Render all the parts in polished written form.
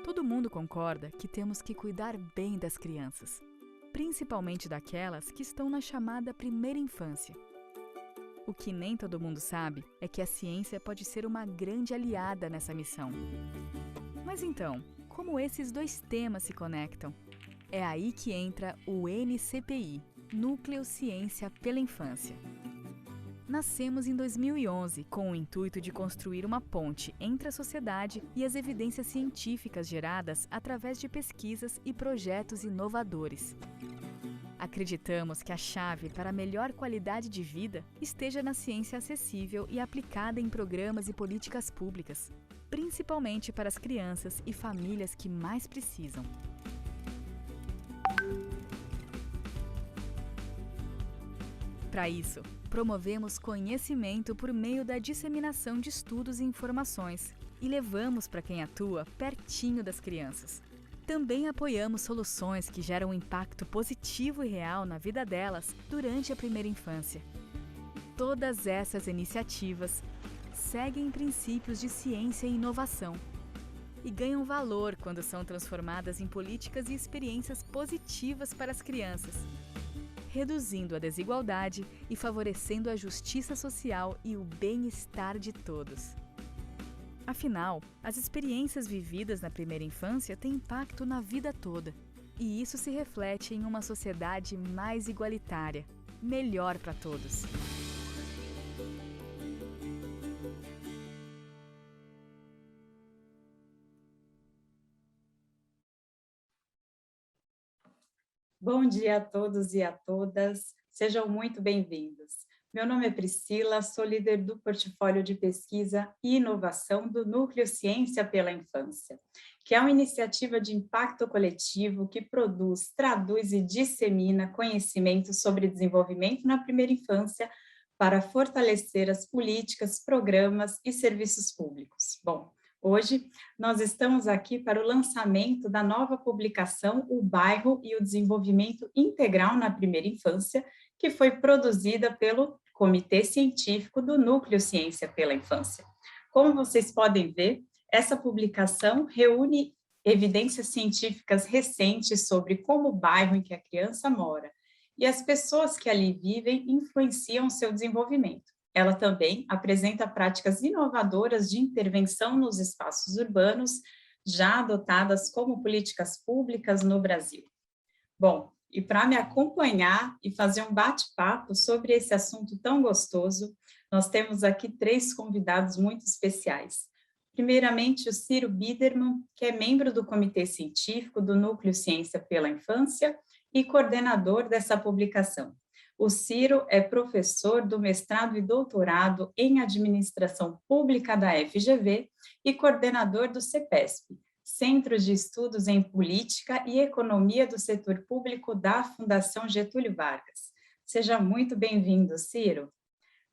Todo mundo concorda que temos que cuidar bem das crianças, principalmente daquelas que estão na chamada primeira infância. O que nem todo mundo sabe é que a ciência pode ser uma grande aliada nessa missão. Mas então, como esses dois temas se conectam? É aí que entra o NCPI, Núcleo Ciência pela Infância. Nascemos em 2011 com o intuito de construir uma ponte entre a sociedade e as evidências científicas geradas através de pesquisas e projetos inovadores. Acreditamos que a chave para a melhor qualidade de vida esteja na ciência acessível e aplicada em programas e políticas públicas, principalmente para as crianças e famílias que mais precisam. Para isso, promovemos conhecimento por meio da disseminação de estudos e informações e levamos para quem atua pertinho das crianças. Também apoiamos soluções que geram um impacto positivo e real na vida delas durante a primeira infância. Todas essas iniciativas seguem princípios de ciência e inovação e ganham valor quando são transformadas em políticas e experiências positivas para as crianças, reduzindo a desigualdade e favorecendo a justiça social e o bem-estar de todos. Afinal, as experiências vividas na primeira infância têm impacto na vida toda, e isso se reflete em uma sociedade mais igualitária, melhor para todos. Bom dia a todos e a todas, sejam muito bem-vindos. Meu nome é Priscila, sou líder do portfólio de pesquisa e inovação do Núcleo Ciência pela Infância, que é uma iniciativa de impacto coletivo que produz, traduz e dissemina conhecimento sobre desenvolvimento na primeira infância para fortalecer as políticas, programas e serviços públicos. Bom, hoje, nós estamos aqui para o lançamento da nova publicação O Bairro e o Desenvolvimento Integral na Primeira Infância, que foi produzida pelo Comitê Científico do Núcleo Ciência pela Infância. Como vocês podem ver, essa publicação reúne evidências científicas recentes sobre como o bairro em que a criança mora e as pessoas que ali vivem influenciam seu desenvolvimento. Ela também apresenta práticas inovadoras de intervenção nos espaços urbanos, já adotadas como políticas públicas no Brasil. Bom, e para me acompanhar e fazer um bate-papo sobre esse assunto tão gostoso, nós temos aqui 3 convidados muito especiais. Primeiramente, o Ciro Biderman, que é membro do Comitê Científico do Núcleo Ciência pela Infância e coordenador dessa publicação. O Ciro é professor do mestrado e doutorado em Administração Pública da FGV e coordenador do CEPESP, Centro de Estudos em Política e Economia do Setor Público da Fundação Getúlio Vargas. Seja muito bem-vindo, Ciro.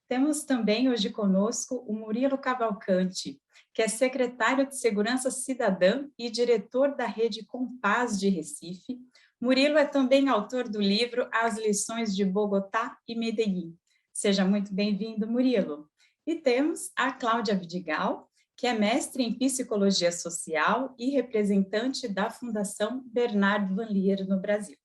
Temos também hoje conosco o Murilo Cavalcanti, que é secretário de Segurança Cidadã e diretor da Rede Compaz de Recife. Murilo é também autor do livro As Lições de Bogotá e Medellín. Seja muito bem-vindo, Murilo. E temos a Cláudia Vidigal, que é mestre em Psicologia Social e representante da Fundação Bernardo Van Lier no Brasil.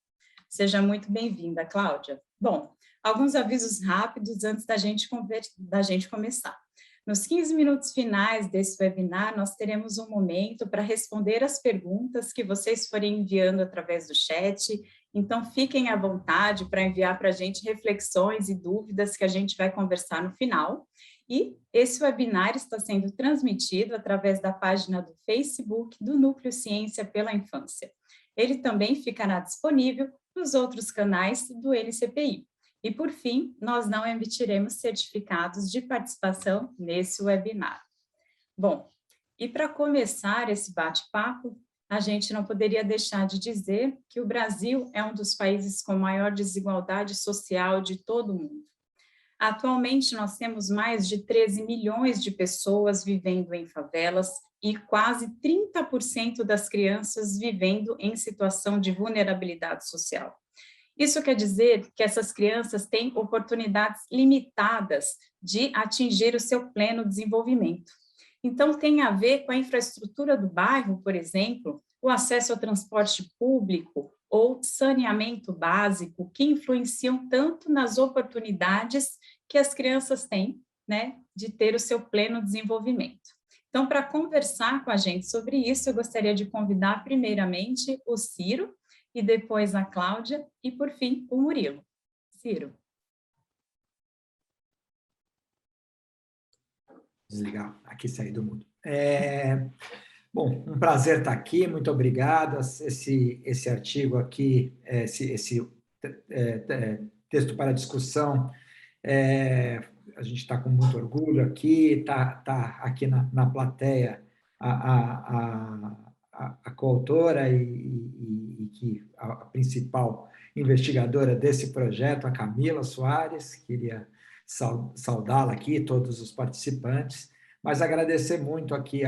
Seja muito bem-vinda, Cláudia. Bom, alguns avisos rápidos antes da gente começar. Nos 15 minutos finais desse webinar, nós teremos um momento para responder as perguntas que vocês forem enviando através do chat, então fiquem à vontade para enviar para a gente reflexões e dúvidas que a gente vai conversar no final. E esse webinar está sendo transmitido através da página do Facebook do Núcleo Ciência pela Infância. Ele também ficará disponível nos outros canais do NCPI. E, por fim, nós não emitiremos certificados de participação nesse webinar. Bom, e para começar esse bate-papo, a gente não poderia deixar de dizer que o Brasil é um dos países com maior desigualdade social de todo o mundo. Atualmente, nós temos mais de 13 milhões de pessoas vivendo em favelas e quase 30% das crianças vivendo em situação de vulnerabilidade social. Isso quer dizer que essas crianças têm oportunidades limitadas de atingir o seu pleno desenvolvimento. Então, tem a ver com a infraestrutura do bairro, por exemplo, o acesso ao transporte público ou saneamento básico, que influenciam tanto nas oportunidades que as crianças têm, né, de ter o seu pleno desenvolvimento. Então, para conversar com a gente sobre isso, eu gostaria de convidar primeiramente o Ciro, e depois a Cláudia, e por fim o Murilo. Ciro. Desligar, aqui sair do mundo. Bom, um prazer estar aqui, muito obrigado. Esse artigo aqui, esse texto para discussão, a gente está com muito orgulho aqui, está aqui na plateia a coautora e que a principal investigadora desse projeto, a Camila Soares. Queria saudá-la aqui, todos os participantes, mas agradecer muito aqui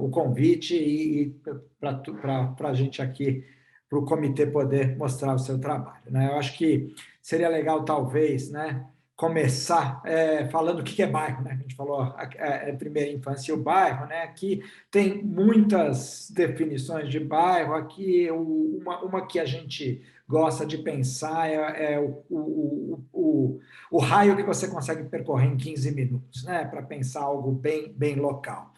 o convite e para a gente aqui, para o comitê poder mostrar o seu trabalho, né? Eu acho que seria legal, talvez, né, começar falando o que é bairro, né? A gente falou a primeira infância e o bairro, né? Aqui tem muitas definições de bairro. Aqui uma que a gente gosta de pensar o raio que você consegue percorrer em 15 minutos, né? Para pensar algo bem local.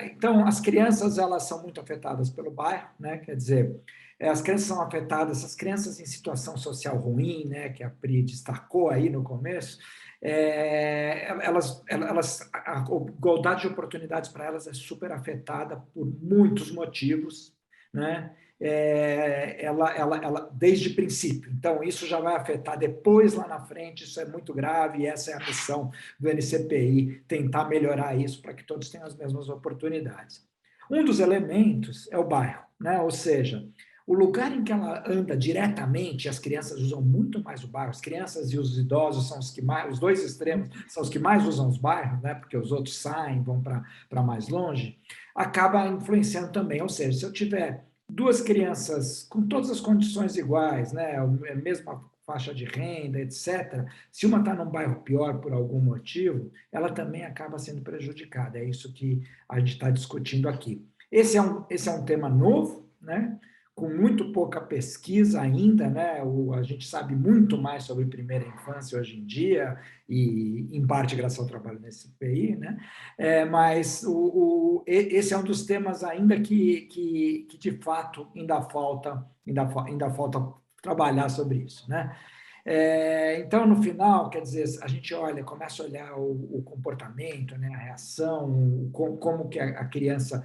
Então, as crianças, elas são muito afetadas pelo bairro, né? Quer dizer, as crianças são afetadas, as crianças em situação social ruim, né, que a Pri destacou aí no começo, a igualdade de oportunidades para elas é super afetada por muitos motivos, né? Ela desde o princípio. Então, isso já vai afetar depois, lá na frente. Isso é muito grave, e essa é a missão do NCPI, tentar melhorar isso para que todos tenham as mesmas oportunidades. Um dos elementos é o bairro, né? Ou seja, o lugar em que ela anda diretamente, as crianças usam muito mais o bairro, as crianças e os idosos são os que mais, os dois extremos são os que mais usam os bairros, né? Porque os outros saem, vão para mais longe, acaba influenciando também. Ou seja, se eu tiver duas crianças com todas as condições iguais, né? A mesma faixa de renda, etc., se uma está num bairro pior por algum motivo, ela também acaba sendo prejudicada. É isso que a gente está discutindo aqui. Esse é um tema novo, né? Com muito pouca pesquisa ainda, né? A gente sabe muito mais sobre primeira infância hoje em dia, e em parte graças ao trabalho nesse CPI, né? Mas esse é um dos temas ainda que de fato ainda falta trabalhar sobre isso, né? Então, no final, quer dizer, a gente começa a olhar o comportamento, né, a reação, como que a criança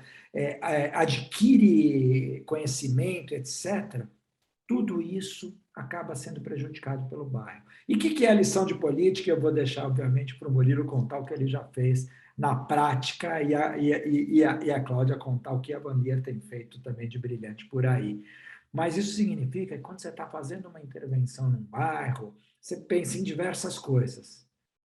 adquire conhecimento, etc. Tudo isso acaba sendo prejudicado pelo bairro. E o que é a lição de política? Eu vou deixar, obviamente, para o Murilo contar o que ele já fez na prática, e a Cláudia contar o que a Vandir tem feito também de brilhante por aí. Mas isso significa que quando você está fazendo uma intervenção num bairro, você pensa em diversas coisas.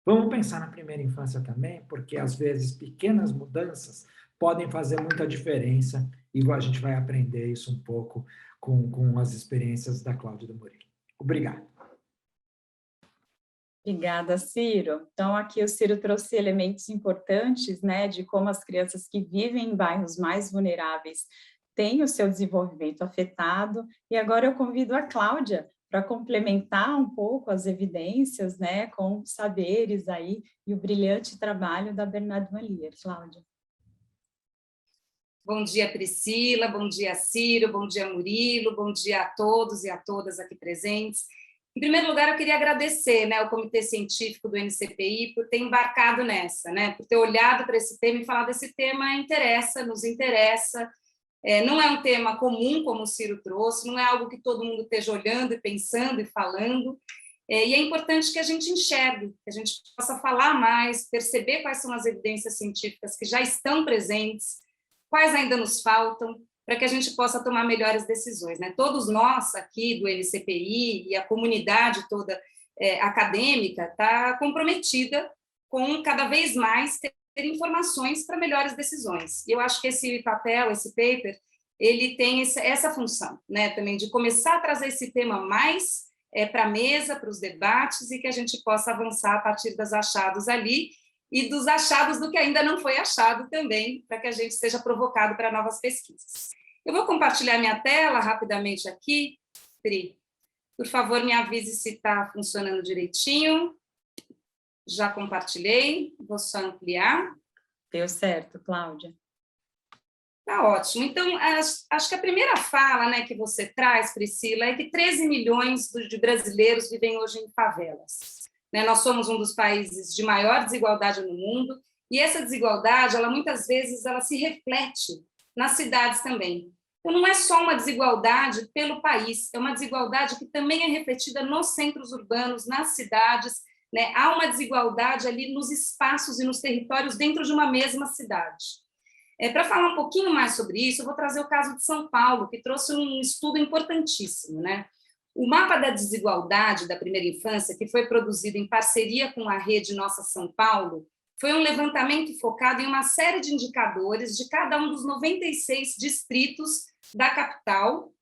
Vamos pensar na primeira infância também, porque às vezes pequenas mudanças podem fazer muita diferença, e a gente vai aprender isso um pouco com as experiências da Cláudia e do Murilo. Obrigado. Obrigada, Ciro. Então, aqui o Ciro trouxe elementos importantes, né, de como as crianças que vivem em bairros mais vulneráveis têm o seu desenvolvimento afetado. E agora eu convido a Cláudia para complementar um pouco as evidências, né, com saberes aí e o brilhante trabalho da Bernardo Malier. Cláudia. Bom dia, Priscila, bom dia, Ciro, bom dia, Murilo, bom dia a todos e a todas aqui presentes. Em primeiro lugar, eu queria agradecer, né, ao Comitê Científico do NCPI por ter embarcado nessa, né, por ter olhado para esse tema e falado desse tema nos interessa. Não é um tema comum, como o Ciro trouxe, não é algo que todo mundo esteja olhando e pensando e falando, e é importante que a gente enxergue, que a gente possa falar mais, perceber quais são as evidências científicas que já estão presentes, quais ainda nos faltam, para que a gente possa tomar melhores decisões, né? Todos nós aqui do NCPI e a comunidade toda acadêmica está comprometida com cada vez mais ter informações para melhores decisões. E eu acho que esse papel, esse paper, ele tem essa função, né? Também de começar a trazer esse tema mais para a mesa, para os debates, e que a gente possa avançar a partir dos achados ali, e dos achados do que ainda não foi achado também, para que a gente seja provocado para novas pesquisas. Eu vou compartilhar minha tela rapidamente aqui. Pri, por favor, me avise se está funcionando direitinho. Já compartilhei, vou só ampliar. Deu certo, Cláudia. Tá ótimo. Então, acho que a primeira fala, né, que você traz, Priscila, é que 13 milhões de brasileiros vivem hoje em favelas. Né? Nós somos um dos países de maior desigualdade no mundo, e essa desigualdade, ela muitas vezes, ela se reflete nas cidades também. Então, não é só uma desigualdade pelo país, é uma desigualdade que também é refletida nos centros urbanos, nas cidades, né? Há uma desigualdade ali nos espaços e nos territórios dentro de uma mesma cidade. Para falar um pouquinho mais sobre isso, eu vou trazer o caso de São Paulo, que trouxe um estudo importantíssimo, né? O mapa da desigualdade da primeira infância, que foi produzido em parceria com a rede Nossa São Paulo, foi um levantamento focado em uma série de indicadores de cada um dos 96 distritos da capital,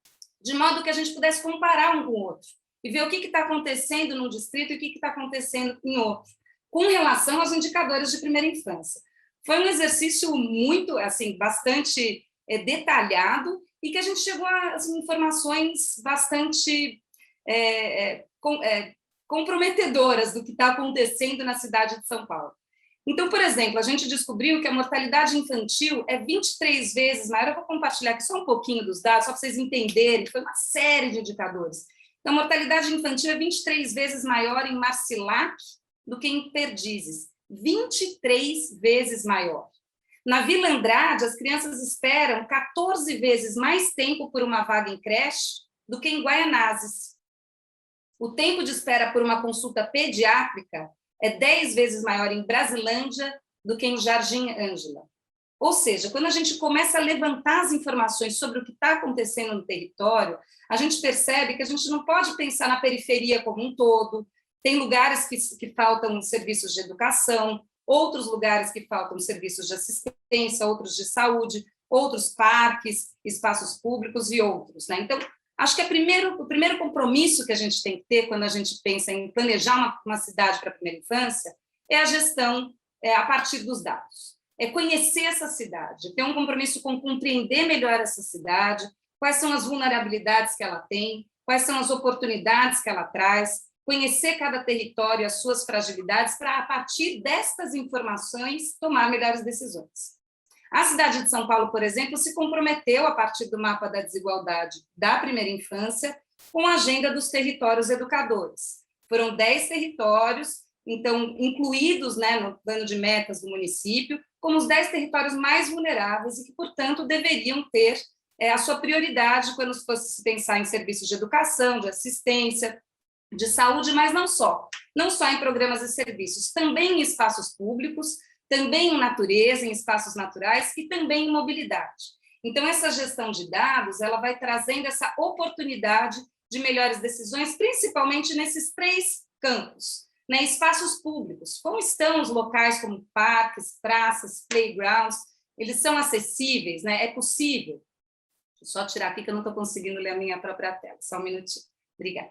de modo que a gente pudesse comparar um com o outro e ver o que está acontecendo num distrito e o que está acontecendo em outro, com relação aos indicadores de primeira infância. Foi um exercício muito, assim, bastante detalhado e que a gente chegou a informações bastante comprometedoras do que está acontecendo na cidade de São Paulo. Então, por exemplo, a gente descobriu que a mortalidade infantil é 23 vezes maior. Eu vou compartilhar aqui só um pouquinho dos dados, só para vocês entenderem, foi uma série de indicadores. Então, a mortalidade infantil é 23 vezes maior em Marcilac do que em Perdizes. 23 vezes maior. Na Vila Andrade, as crianças esperam 14 vezes mais tempo por uma vaga em creche do que em Guaianazes. O tempo de espera por uma consulta pediátrica é 10 vezes maior em Brasilândia do que em Jardim Ângela. Ou seja, quando a gente começa a levantar as informações sobre o que está acontecendo no território, a gente percebe que a gente não pode pensar na periferia como um todo. Tem lugares que faltam serviços de educação, outros lugares que faltam serviços de assistência, outros de saúde, outros parques, espaços públicos e outros, né? Então, acho que o primeiro compromisso que a gente tem que ter quando a gente pensa em planejar uma cidade para a primeira infância é a gestão a partir dos dados. É conhecer essa cidade, ter um compromisso com compreender melhor essa cidade, quais são as vulnerabilidades que ela tem, quais são as oportunidades que ela traz, conhecer cada território, as suas fragilidades, para, a partir destas informações, tomar melhores decisões. A cidade de São Paulo, por exemplo, se comprometeu, a partir do mapa da desigualdade da primeira infância, com a agenda dos territórios educadores. Foram 10 territórios, então, incluídos, né, no plano de metas do município, como os 10 territórios mais vulneráveis e que, portanto, deveriam ter a sua prioridade quando se fosse pensar em serviços de educação, de assistência, de saúde, mas não só em programas e serviços, também em espaços públicos, também em natureza, em espaços naturais e também em mobilidade. Então, essa gestão de dados, ela vai trazendo essa oportunidade de melhores decisões, principalmente nesses 3 campos, né? Espaços públicos, como estão os locais como parques, praças, playgrounds, eles são acessíveis, né? É possível. Deixa eu só tirar aqui que eu não estou conseguindo ler a minha própria tela, só um minutinho. Obrigada.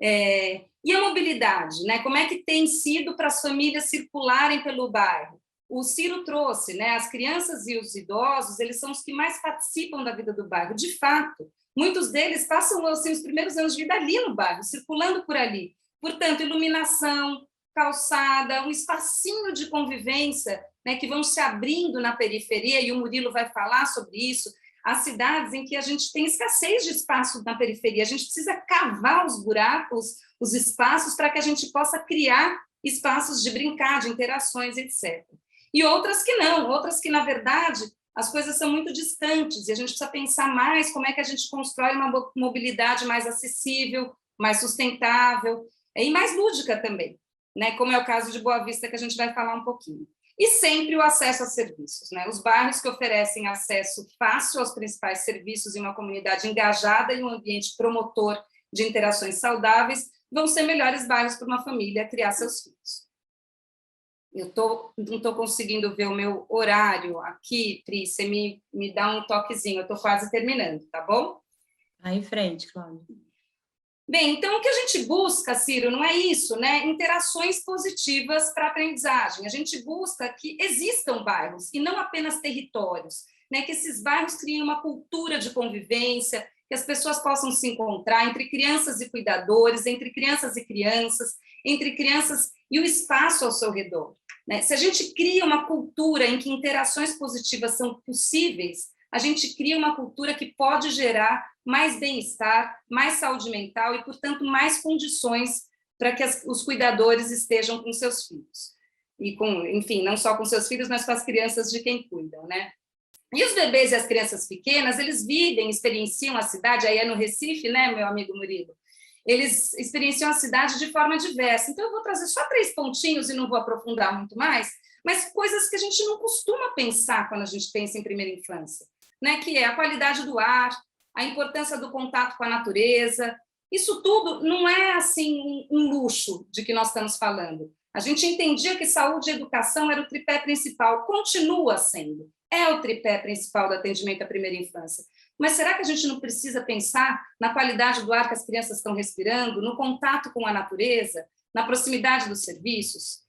E a mobilidade, né? Como é que tem sido para as famílias circularem pelo bairro? O Ciro trouxe, né? As crianças e os idosos, eles são os que mais participam da vida do bairro. De fato, muitos deles passam assim, os primeiros anos de vida ali no bairro, circulando por ali. Portanto, iluminação, calçada, um espacinho de convivência, né? Que vão se abrindo na periferia, e o Murilo vai falar sobre isso. As cidades em que a gente tem escassez de espaço na periferia, a gente precisa cavar os buracos, os espaços, para que a gente possa criar espaços de brincar, de interações, etc. E outras que não, outras que, na verdade, as coisas são muito distantes, e a gente precisa pensar mais como é que a gente constrói uma mobilidade mais acessível, mais sustentável, e mais lúdica também, né? Como é o caso de Boa Vista, que a gente vai falar um pouquinho. E sempre o acesso a serviços, né? Os bairros que oferecem acesso fácil aos principais serviços em uma comunidade engajada e um ambiente promotor de interações saudáveis vão ser melhores bairros para uma família criar seus filhos. Eu não estou conseguindo ver o meu horário aqui, Pri, você me dá um toquezinho, eu estou quase terminando, tá bom? Aí em frente, Cláudia. Bem, então o que a gente busca, Ciro, não é isso, né? Interações positivas para a aprendizagem. A gente busca que existam bairros e não apenas territórios, né? Que esses bairros criem uma cultura de convivência, que as pessoas possam se encontrar entre crianças e cuidadores, entre crianças e o espaço ao seu redor, né? Se a gente cria uma cultura em que interações positivas são possíveis, a gente cria uma cultura que pode gerar mais bem-estar, mais saúde mental e, portanto, mais condições para que os cuidadores estejam com seus filhos. E enfim, não só com seus filhos, mas com as crianças de quem cuidam, né? E os bebês e as crianças pequenas, eles vivem, experienciam a cidade, aí é no Recife, né, meu amigo Murilo? Eles experienciam a cidade de forma diversa. Então, eu vou trazer só 3 pontinhos e não vou aprofundar muito mais, mas coisas que a gente não costuma pensar quando a gente pensa em primeira infância, né? Que é a qualidade do ar, a importância do contato com a natureza. Isso tudo não é assim um luxo de que nós estamos falando. A gente entendia que saúde e educação era o tripé principal, continua sendo, é o tripé principal do atendimento à primeira infância. Mas será que a gente não precisa pensar na qualidade do ar que as crianças estão respirando, no contato com a natureza, na proximidade dos serviços?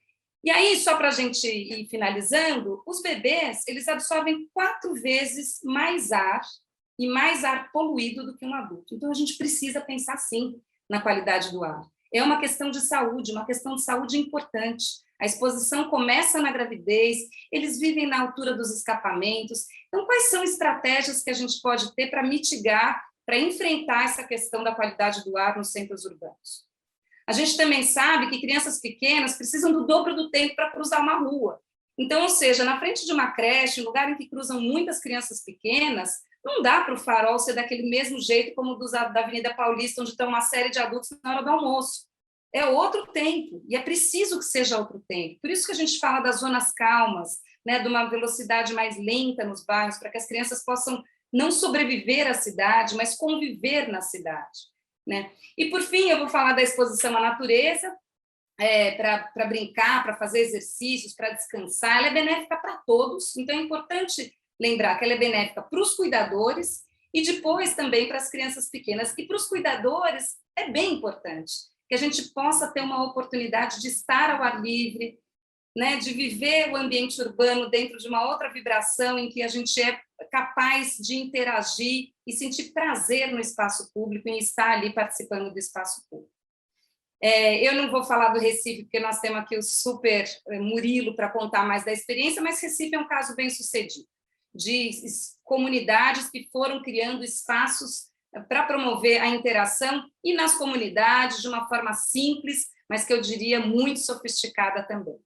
E aí, só para a gente ir finalizando, os bebês, eles absorvem 4 vezes mais ar e mais ar poluído do que um adulto. Então, a gente precisa pensar, sim, na qualidade do ar. É uma questão de saúde, uma questão de saúde importante. A exposição começa na gravidez, eles vivem na altura dos escapamentos. Então, quais são estratégias que a gente pode ter para mitigar, para enfrentar essa questão da qualidade do ar nos centros urbanos? A gente também sabe que crianças pequenas precisam do dobro do tempo para cruzar uma rua. Então, ou seja, na frente de uma creche, um lugar em que cruzam muitas crianças pequenas, não dá para o farol ser daquele mesmo jeito como o da Avenida Paulista, onde estão uma série de adultos na hora do almoço. É outro tempo, e é preciso que seja outro tempo. Por isso que a gente fala das zonas calmas, né, de uma velocidade mais lenta nos bairros, para que as crianças possam não sobreviver à cidade, mas conviver na cidade, né? E, por fim, eu vou falar da exposição à natureza, para brincar, para fazer exercícios, para descansar. Ela é benéfica para todos, então é importante lembrar que ela é benéfica para os cuidadores e depois também para as crianças pequenas. E para os cuidadores é bem importante que a gente possa ter uma oportunidade de estar ao ar livre, né, de viver o ambiente urbano dentro de uma outra vibração em que a gente é capaz de interagir e sentir prazer no espaço público, em estar ali participando do espaço público. Eu não vou falar do Recife, porque nós temos aqui o super Murilo para contar mais da experiência, mas Recife é um caso bem sucedido, de comunidades que foram criando espaços para promover a interação e nas comunidades de uma forma simples, mas que eu diria muito sofisticada também.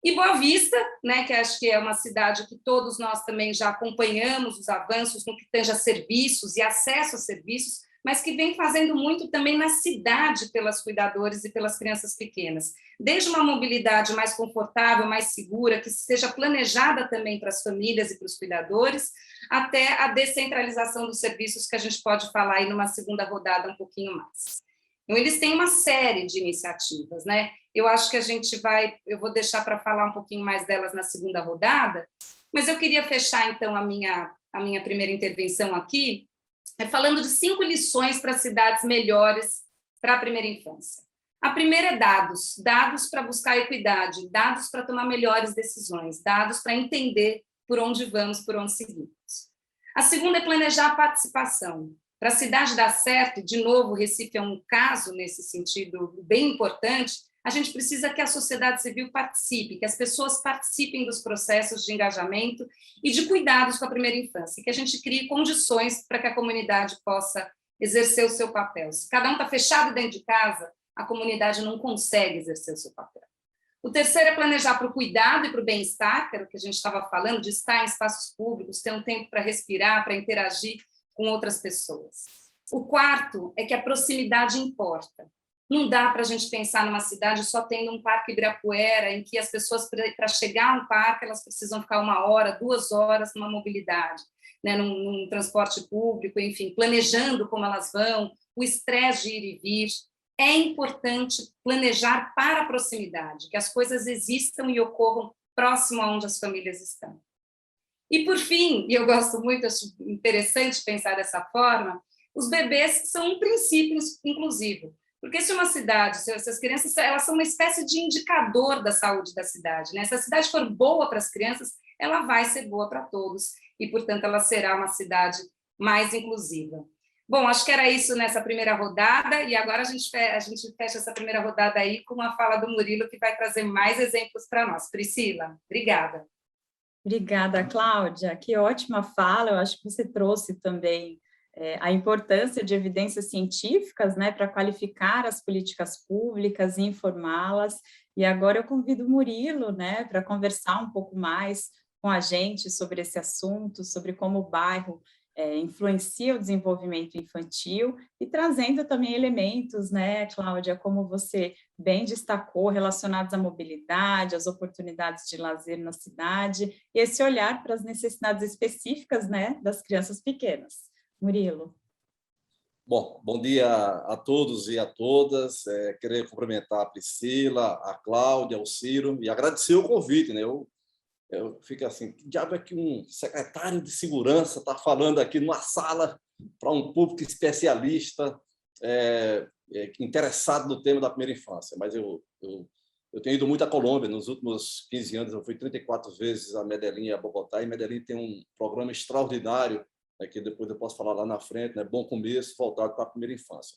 E Boa Vista, né, que acho que é uma cidade que todos nós também já acompanhamos os avanços no que tange a serviços e acesso a serviços, mas que vem fazendo muito também na cidade pelas cuidadores e pelas crianças pequenas. Desde uma mobilidade mais confortável, mais segura, que seja planejada também para as famílias e para os cuidadores, até a descentralização dos serviços, que a gente pode falar aí numa segunda rodada um pouquinho mais. Então, eles têm uma série de iniciativas, né? Eu acho que eu vou deixar para falar um pouquinho mais delas na segunda rodada, mas eu queria fechar, então, a minha primeira intervenção aqui, falando de 5 lições para cidades melhores para a primeira infância. A primeira é dados para buscar equidade, dados para tomar melhores decisões, dados para entender por onde vamos, por onde seguimos. A segunda é planejar a participação. Para a cidade dar certo, de novo, o Recife é um caso nesse sentido bem importante, a gente precisa que a sociedade civil participe, que as pessoas participem dos processos de engajamento e de cuidados com a primeira infância, que a gente crie condições para que a comunidade possa exercer o seu papel. Se cada um está fechado dentro de casa, a comunidade não consegue exercer o seu papel. O terceiro é planejar para o cuidado e para o bem-estar, que era o que a gente estava falando, de estar em espaços públicos, ter um tempo para respirar, para interagir com outras pessoas. O quarto é que a proximidade importa. Não dá para a gente pensar numa cidade só tendo um parque Ibirapuera, em que as pessoas, para chegar a um parque, elas precisam ficar 1 hora, 2 horas numa mobilidade, né, num transporte público, enfim, planejando como elas vão, o estresse de ir e vir. É importante planejar para a proximidade, que as coisas existam e ocorram próximo a onde as famílias estão. E, por fim, e eu gosto muito, acho interessante pensar dessa forma, os bebês são um princípio inclusivo. Porque se uma cidade, se essas crianças, elas são uma espécie de indicador da saúde da cidade, né? Se a cidade for boa para as crianças, ela vai ser boa para todos e, portanto, ela será uma cidade mais inclusiva. Bom, acho que era isso nessa primeira rodada, e agora a gente fecha essa primeira rodada aí com a fala do Murilo, que vai trazer mais exemplos para nós. Priscila, obrigada. Obrigada, Cláudia. Que ótima fala. Eu acho que você trouxe também a importância de evidências científicas, né, para qualificar as políticas públicas e informá-las. E agora eu convido o Murilo, né, para conversar um pouco mais com a gente sobre esse assunto, sobre como o bairro influencia o desenvolvimento infantil e trazendo também elementos, né, Cláudia, como você bem destacou, relacionados à mobilidade, às oportunidades de lazer na cidade, e esse olhar para as necessidades específicas, né, das crianças pequenas. Murilo. Bom dia a todos e a todas. Queria cumprimentar a Priscila, a Cláudia, o Ciro e agradecer o convite, né? Eu fico assim, que diabo é que um secretário de segurança está falando aqui numa sala para um público especialista interessado no tema da primeira infância? Mas eu tenho ido muito à Colômbia. Nos últimos 15 anos, eu fui 34 vezes a Medellín e a Bogotá, e Medellín tem um programa extraordinário, que depois eu posso falar lá na frente, né? Bom Começo, voltado para a primeira infância.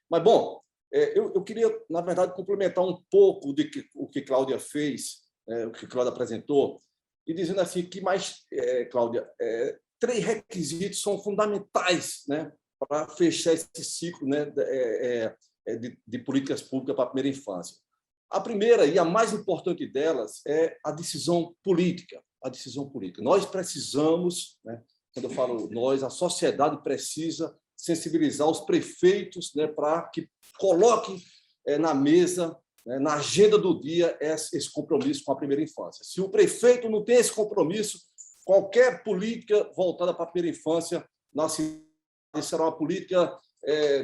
Mas, bom, eu queria, na verdade, complementar um pouco o que Cláudia fez, o que Cláudia apresentou, e dizendo assim que mais, Cláudia, 3 requisitos são fundamentais, né, para fechar esse ciclo, né, de políticas públicas para a primeira infância. A primeira e a mais importante delas é a decisão política. A decisão política. Nós precisamos, né, quando eu falo nós, a sociedade precisa sensibilizar os prefeitos, né, para que coloquem na mesa, né, na agenda do dia, esse compromisso com a primeira infância. Se o prefeito não tem esse compromisso, qualquer política voltada para a primeira infância na cidade será uma política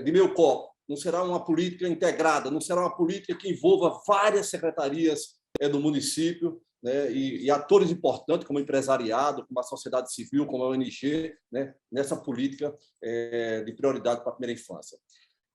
de meio copo, não será uma política integrada, não será uma política que envolva várias secretarias do município, né, e atores importantes, como o empresariado, como a sociedade civil, como a ONG, né, nessa política de prioridade para a primeira infância.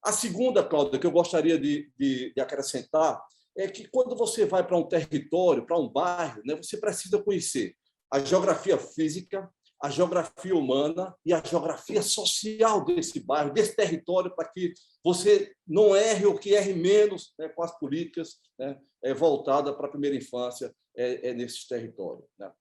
A segunda, Cláudia, que eu gostaria de acrescentar, é que quando você vai para um território, para um bairro, né, você precisa conhecer a geografia física, a geografia humana e a geografia social desse bairro, desse território, para que você não erre ou que erre menos, né, com as políticas, né, voltadas para a primeira infância nesses territórios, né?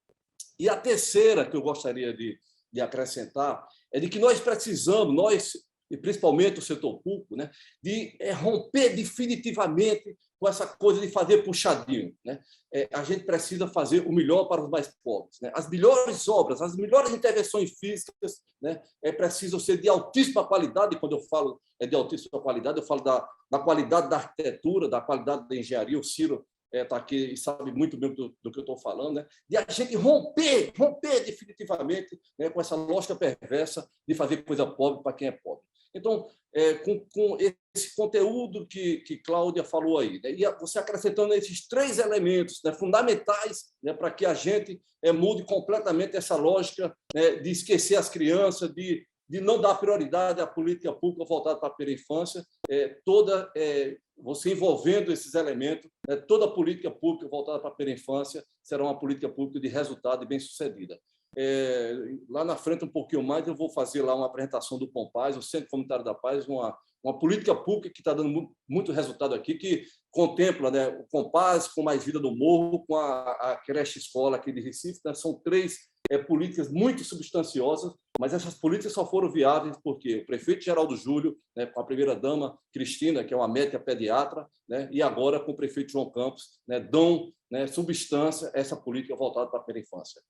E a terceira que eu gostaria de acrescentar é de que nós precisamos, e principalmente o setor público, né, de romper definitivamente com essa coisa de fazer puxadinho, né? A gente precisa fazer o melhor para os mais pobres, né? As melhores obras, as melhores intervenções físicas, né, precisam ser de altíssima qualidade. E quando eu falo de altíssima qualidade, eu falo da qualidade da arquitetura, da qualidade da engenharia. O Ciro está aqui e sabe muito bem do que eu estou falando, né? De a gente romper definitivamente, né, com essa lógica perversa de fazer coisa pobre para quem é pobre. Então, com esse conteúdo que Cláudia falou aí, né, e você acrescentando esses 3 elementos, né, fundamentais, né, para que a gente mude completamente essa lógica, né, de esquecer as crianças, de não dar prioridade à política pública voltada para a primeira infância, você envolvendo esses elementos, né, toda a política pública voltada para a primeira infância será uma política pública de resultado e bem-sucedida. Lá na frente, um pouquinho mais, eu vou fazer lá uma apresentação do Compaz, o Centro Comunitário da Paz, uma política pública que está dando muito resultado aqui, que contempla, né, o Compaz com Mais Vida no Morro, com a creche escola aqui de Recife, né? São 3 políticas muito substanciosas, mas essas políticas só foram viáveis porque o prefeito Geraldo Júlio, né, com a primeira-dama Cristina, que é uma médica pediatra, né, e agora com o prefeito João Campos, né, dão, né, substância a essa política voltada para a primeira infância.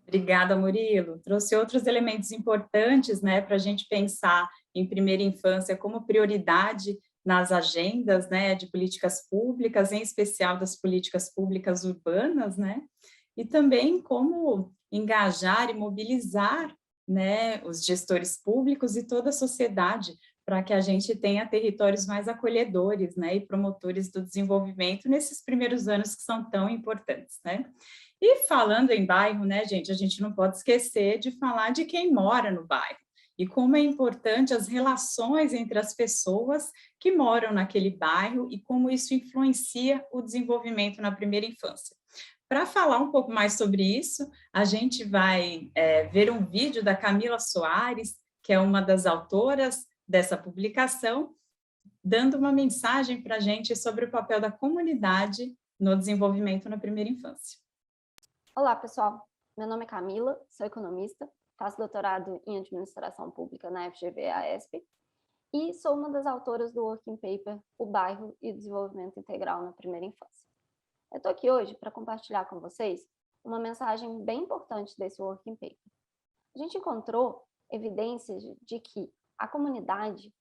Obrigada, Murilo. Trouxe outros elementos importantes, né, para a gente pensar em primeira infância como prioridade nas agendas, né, de políticas públicas, em especial das políticas públicas urbanas, né, e também como engajar e mobilizar, né, os gestores públicos e toda a sociedade para que a gente tenha territórios mais acolhedores, né, e promotores do desenvolvimento nesses primeiros anos que são tão importantes, né. E falando em bairro, né, gente, a gente não pode esquecer de falar de quem mora no bairro e como é importante as relações entre as pessoas que moram naquele bairro e como isso influencia o desenvolvimento na primeira infância. Para falar um pouco mais sobre isso, a gente vai ver um vídeo da Camila Soares, que é uma das autoras dessa publicação, dando uma mensagem para a gente sobre o papel da comunidade no desenvolvimento na primeira infância. Olá, pessoal. Meu nome é Camila, sou economista, faço doutorado em administração pública na FGV-AESP e sou uma das autoras do Working Paper O Bairro e o Desenvolvimento Integral na Primeira Infância. Eu estou aqui hoje para compartilhar com vocês uma mensagem bem importante desse Working Paper. A gente encontrou evidências de que a comunidade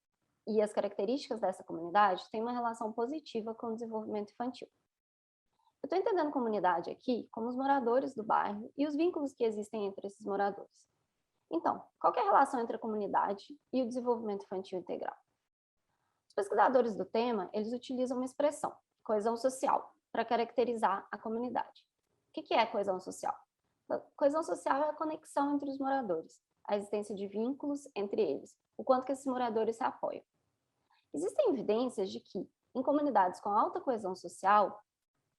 e as características dessa comunidade têm uma relação positiva com o desenvolvimento infantil. Eu estou entendendo comunidade aqui como os moradores do bairro e os vínculos que existem entre esses moradores. Então, qual que é a relação entre a comunidade e o desenvolvimento infantil integral? Os pesquisadores do tema, eles utilizam uma expressão, coesão social, para caracterizar a comunidade. O que é coesão social? A coesão social é a conexão entre os moradores, a existência de vínculos entre eles, o quanto que esses moradores se apoiam. Existem evidências de que, em comunidades com alta coesão social,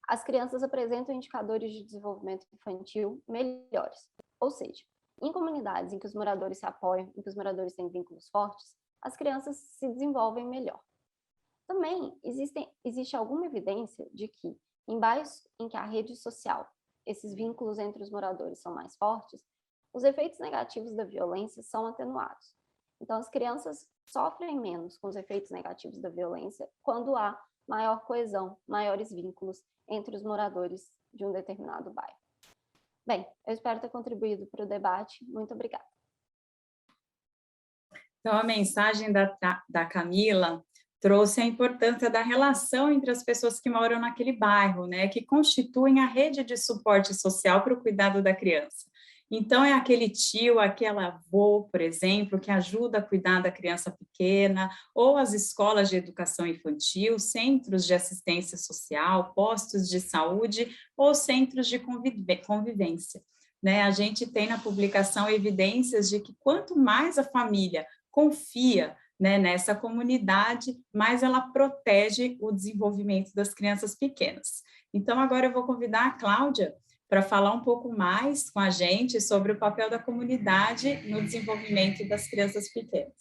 as crianças apresentam indicadores de desenvolvimento infantil melhores. Ou seja, em comunidades em que os moradores se apoiam, em que os moradores têm vínculos fortes, as crianças se desenvolvem melhor. Também existe alguma evidência de que, em bairros em que a rede social, esses vínculos entre os moradores são mais fortes, os efeitos negativos da violência são atenuados. Então, as crianças sofrem menos com os efeitos negativos da violência quando há maior coesão, maiores vínculos entre os moradores de um determinado bairro. Bem, eu espero ter contribuído para o debate. Muito obrigada. Então, a mensagem da Camila trouxe a importância da relação entre as pessoas que moram naquele bairro, né, que constituem a rede de suporte social para o cuidado da criança. Então, é aquele tio, aquela avó, por exemplo, que ajuda a cuidar da criança pequena, ou as escolas de educação infantil, centros de assistência social, postos de saúde ou centros de convivência. Né? A gente tem na publicação evidências de que quanto mais a família confia, né, nessa comunidade, mais ela protege o desenvolvimento das crianças pequenas. Então, agora eu vou convidar a Cláudia para falar um pouco mais com a gente sobre o papel da comunidade no desenvolvimento das crianças pequenas.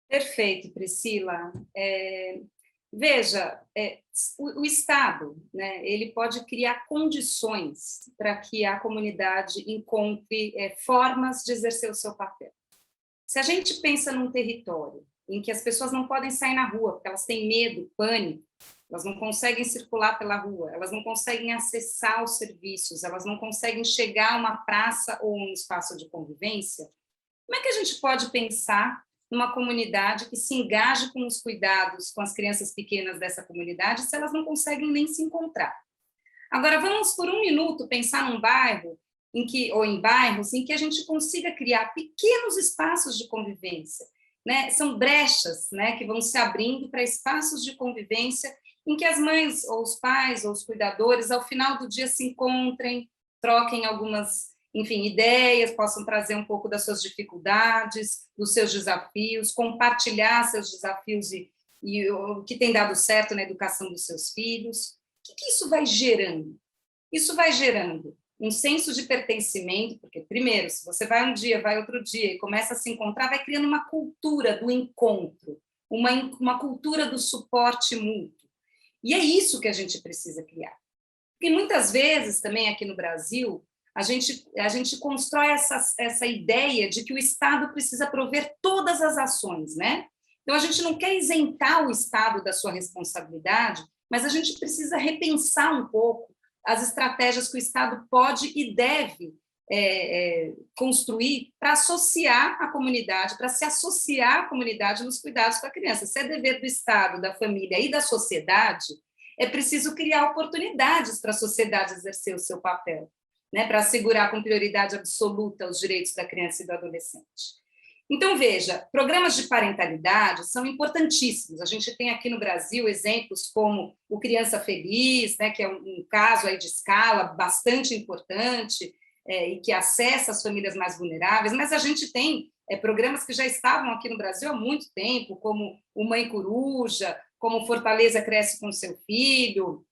Perfeito, Priscila. Veja, o Estado, né, ele pode criar condições para que a comunidade encontre formas de exercer o seu papel. Se a gente pensa num território em que as pessoas não podem sair na rua, porque elas têm medo, pânico, elas não conseguem circular pela rua, elas não conseguem acessar os serviços, elas não conseguem chegar a uma praça ou um espaço de convivência, como é que a gente pode pensar numa comunidade que se engaje com os cuidados com as crianças pequenas dessa comunidade se elas não conseguem nem se encontrar? Agora, vamos por um minuto pensar num bairro ou em bairros em que a gente consiga criar pequenos espaços de convivência, né? São brechas, né, que vão se abrindo para espaços de convivência em que as mães ou os pais ou os cuidadores, ao final do dia, se encontrem, troquem algumas, enfim, ideias, possam trazer um pouco das suas dificuldades, dos seus desafios, compartilhar seus desafios e o que tem dado certo na educação dos seus filhos. O que isso vai gerando? Isso vai gerando um senso de pertencimento, porque, primeiro, se você vai um dia, vai outro dia e começa a se encontrar, vai criando uma cultura do encontro, uma cultura do suporte mútuo. E é isso que a gente precisa criar. Porque muitas vezes, também aqui no Brasil, a gente constrói essa ideia de que o Estado precisa prover todas as ações, né? Então, a gente não quer isentar o Estado da sua responsabilidade, mas a gente precisa repensar um pouco as estratégias que o Estado pode e deve construir para associar a comunidade, para se associar à comunidade nos cuidados com a criança. Se é dever do Estado, da família e da sociedade, é preciso criar oportunidades para a sociedade exercer o seu papel, né, para assegurar com prioridade absoluta os direitos da criança e do adolescente. Então, veja, programas de parentalidade são importantíssimos. A gente tem aqui no Brasil exemplos como o Criança Feliz, né, que é um caso aí de escala bastante importante, e que acessa as famílias mais vulneráveis, mas a gente tem programas que já estavam aqui no Brasil há muito tempo, como o Mãe Coruja, como Fortaleza Cresce com Seu Filho.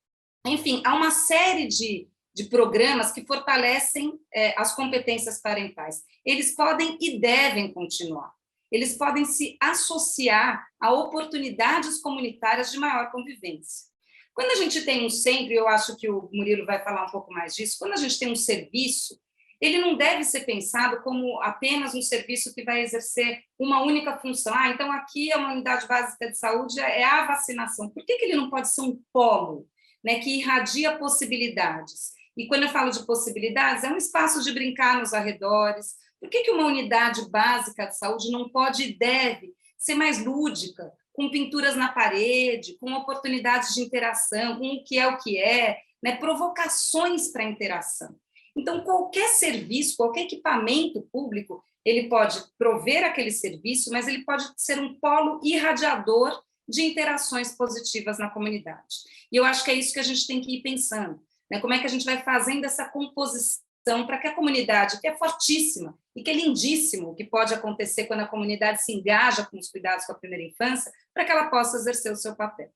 Enfim, há uma série de programas que fortalecem as competências parentais. Eles podem e devem continuar. Eles podem se associar a oportunidades comunitárias de maior convivência. Quando a gente tem um centro, e eu acho que o Murilo vai falar um pouco mais disso, quando a gente tem um serviço, ele não deve ser pensado como apenas um serviço que vai exercer uma única função. Então aqui a unidade básica de saúde é a vacinação. Por que ele não pode ser um polo, né, que irradia possibilidades? E quando eu falo de possibilidades, é um espaço de brincar nos arredores. Por que uma unidade básica de saúde não pode e deve ser mais lúdica, com pinturas na parede, com oportunidades de interação, com o que é, né, provocações para interação? Então, qualquer serviço, qualquer equipamento público, ele pode prover aquele serviço, mas ele pode ser um polo irradiador de interações positivas na comunidade. E eu acho que é isso que a gente tem que ir pensando, né? Como é que a gente vai fazendo essa composição para que a comunidade, que é fortíssima e que é lindíssimo o que pode acontecer quando a comunidade se engaja com os cuidados com a primeira infância, para que ela possa exercer o seu papel.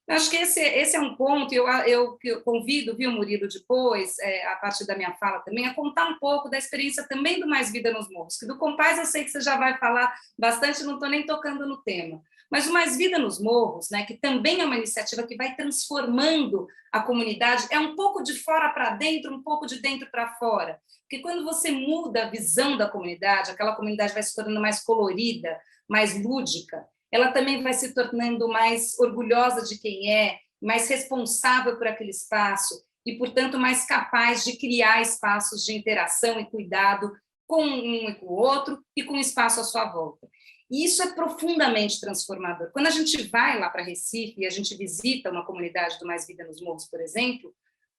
Eu acho que esse é um ponto, eu convido, viu, Murilo, depois, a partir da minha fala também, a contar um pouco da experiência também do Mais Vida nos Morros, que do Compaz eu sei que você já vai falar bastante, não estou nem tocando no tema, mas o Mais Vida nos Morros, né, que também é uma iniciativa que vai transformando a comunidade, é um pouco de fora para dentro, um pouco de dentro para fora, porque quando você muda a visão da comunidade, aquela comunidade vai se tornando mais colorida, mais lúdica, ela também vai se tornando mais orgulhosa de quem é, mais responsável por aquele espaço e, portanto, mais capaz de criar espaços de interação e cuidado com um e com o outro e com o espaço à sua volta. E isso é profundamente transformador. Quando a gente vai lá para Recife e a gente visita uma comunidade do Mais Vida nos Morros, por exemplo,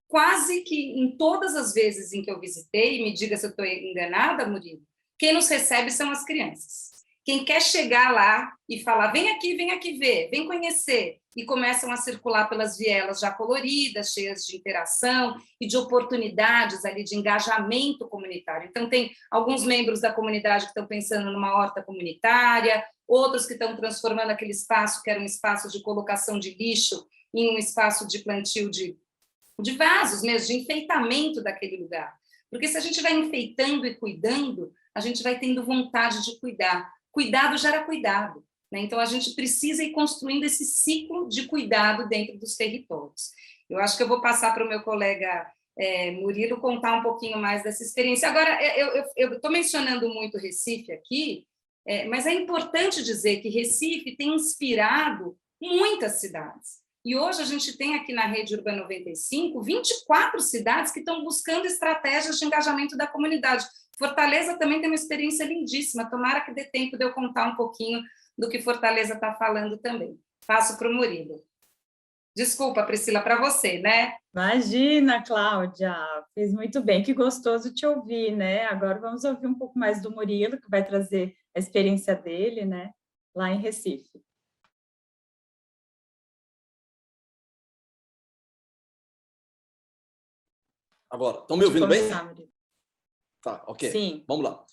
quase que em todas as vezes em que eu visitei, me diga se eu estou enganada, Murilo, quem nos recebe são as crianças. Quem quer chegar lá e falar, vem aqui ver, vem conhecer, e começam a circular pelas vielas já coloridas, cheias de interação e de oportunidades ali de engajamento comunitário. Então, tem alguns membros da comunidade que estão pensando numa horta comunitária, outros que estão transformando aquele espaço, que era um espaço de colocação de lixo, em um espaço de plantio de vasos mesmo, de enfeitamento daquele lugar. Porque se a gente vai enfeitando e cuidando, a gente vai tendo vontade de cuidar. Cuidado gera cuidado, né? Então, a gente precisa ir construindo esse ciclo de cuidado dentro dos territórios. Eu acho que eu vou passar para o meu colega Murilo contar um pouquinho mais dessa experiência. Agora, eu estou mencionando muito Recife aqui, mas é importante dizer que Recife tem inspirado muitas cidades. E hoje a gente tem aqui na Rede Urbana 95, 24 cidades que estão buscando estratégias de engajamento da comunidade. Fortaleza também tem uma experiência lindíssima, tomara que dê tempo de eu contar um pouquinho do que Fortaleza está falando também. Passo para o Murilo. Desculpa, Priscila, para você, né? Imagina, Cláudia, fez muito bem, que gostoso te ouvir, né? Agora vamos ouvir um pouco mais do Murilo, que vai trazer a experiência dele, né, lá em Recife. Agora, estão me ouvindo bem? Murilo. Tá, ok. Sim. Vamos lá.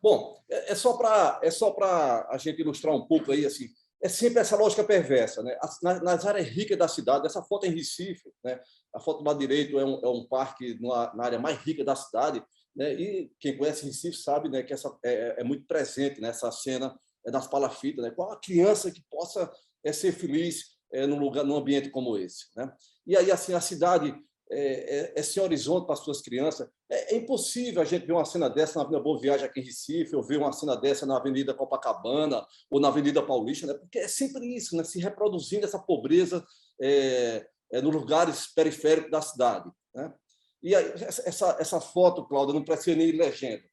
Bom, é só para a gente ilustrar um pouco aí, assim, é sempre essa lógica perversa, né? Nas áreas ricas da cidade, essa foto é em Recife, né? A foto do lado direito é um parque na área mais rica da cidade, né? E quem conhece Recife sabe, né, que essa é muito presente nessa cena das palafitas, né? Qual a criança que possa ser feliz num ambiente como esse, né? E aí, assim, a cidade, esse horizonte para as suas crianças, é impossível a gente ver uma cena dessa na Avenida Boa Viagem aqui em Recife, ou ver uma cena dessa na Avenida Copacabana, ou na Avenida Paulista, né? Porque é sempre isso, né? Se reproduzindo essa pobreza nos lugares periféricos da cidade, né? E aí, essa foto, Cláudia, não precisa nem legenda.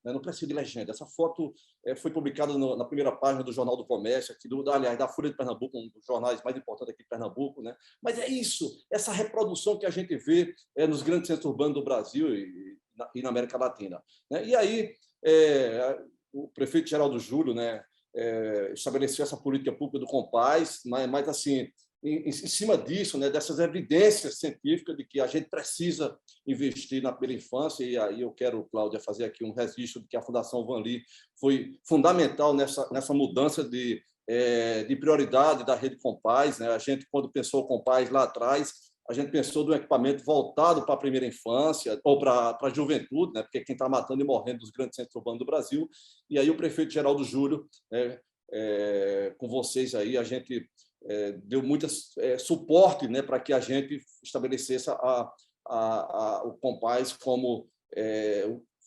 né? Não precisa de legenda. Essa foto foi publicada na primeira página do Jornal do Comércio, aqui aliás, da Folha de Pernambuco, um dos jornais mais importantes aqui de Pernambuco, né? Mas é isso, essa reprodução que a gente vê nos grandes centros urbanos do Brasil e na América Latina, né? E aí, o prefeito Geraldo Júlio, né, estabeleceu essa política pública do Compaz, mas assim, em cima disso, né, dessas evidências científicas de que a gente precisa investir na primeira infância, e aí eu quero, Cláudia, fazer aqui um registro de que a Fundação Vanli foi fundamental nessa mudança de prioridade da rede Compaz, né? A gente, quando pensou o Compaz lá atrás, a gente pensou de um equipamento voltado para a primeira infância ou para a juventude, né? Porque quem está matando e morrendo dos grandes centros urbanos do Brasil. E aí o prefeito Geraldo Júlio, com vocês aí, a gente deu muito suporte, né, para que a gente estabelecesse o Compaz como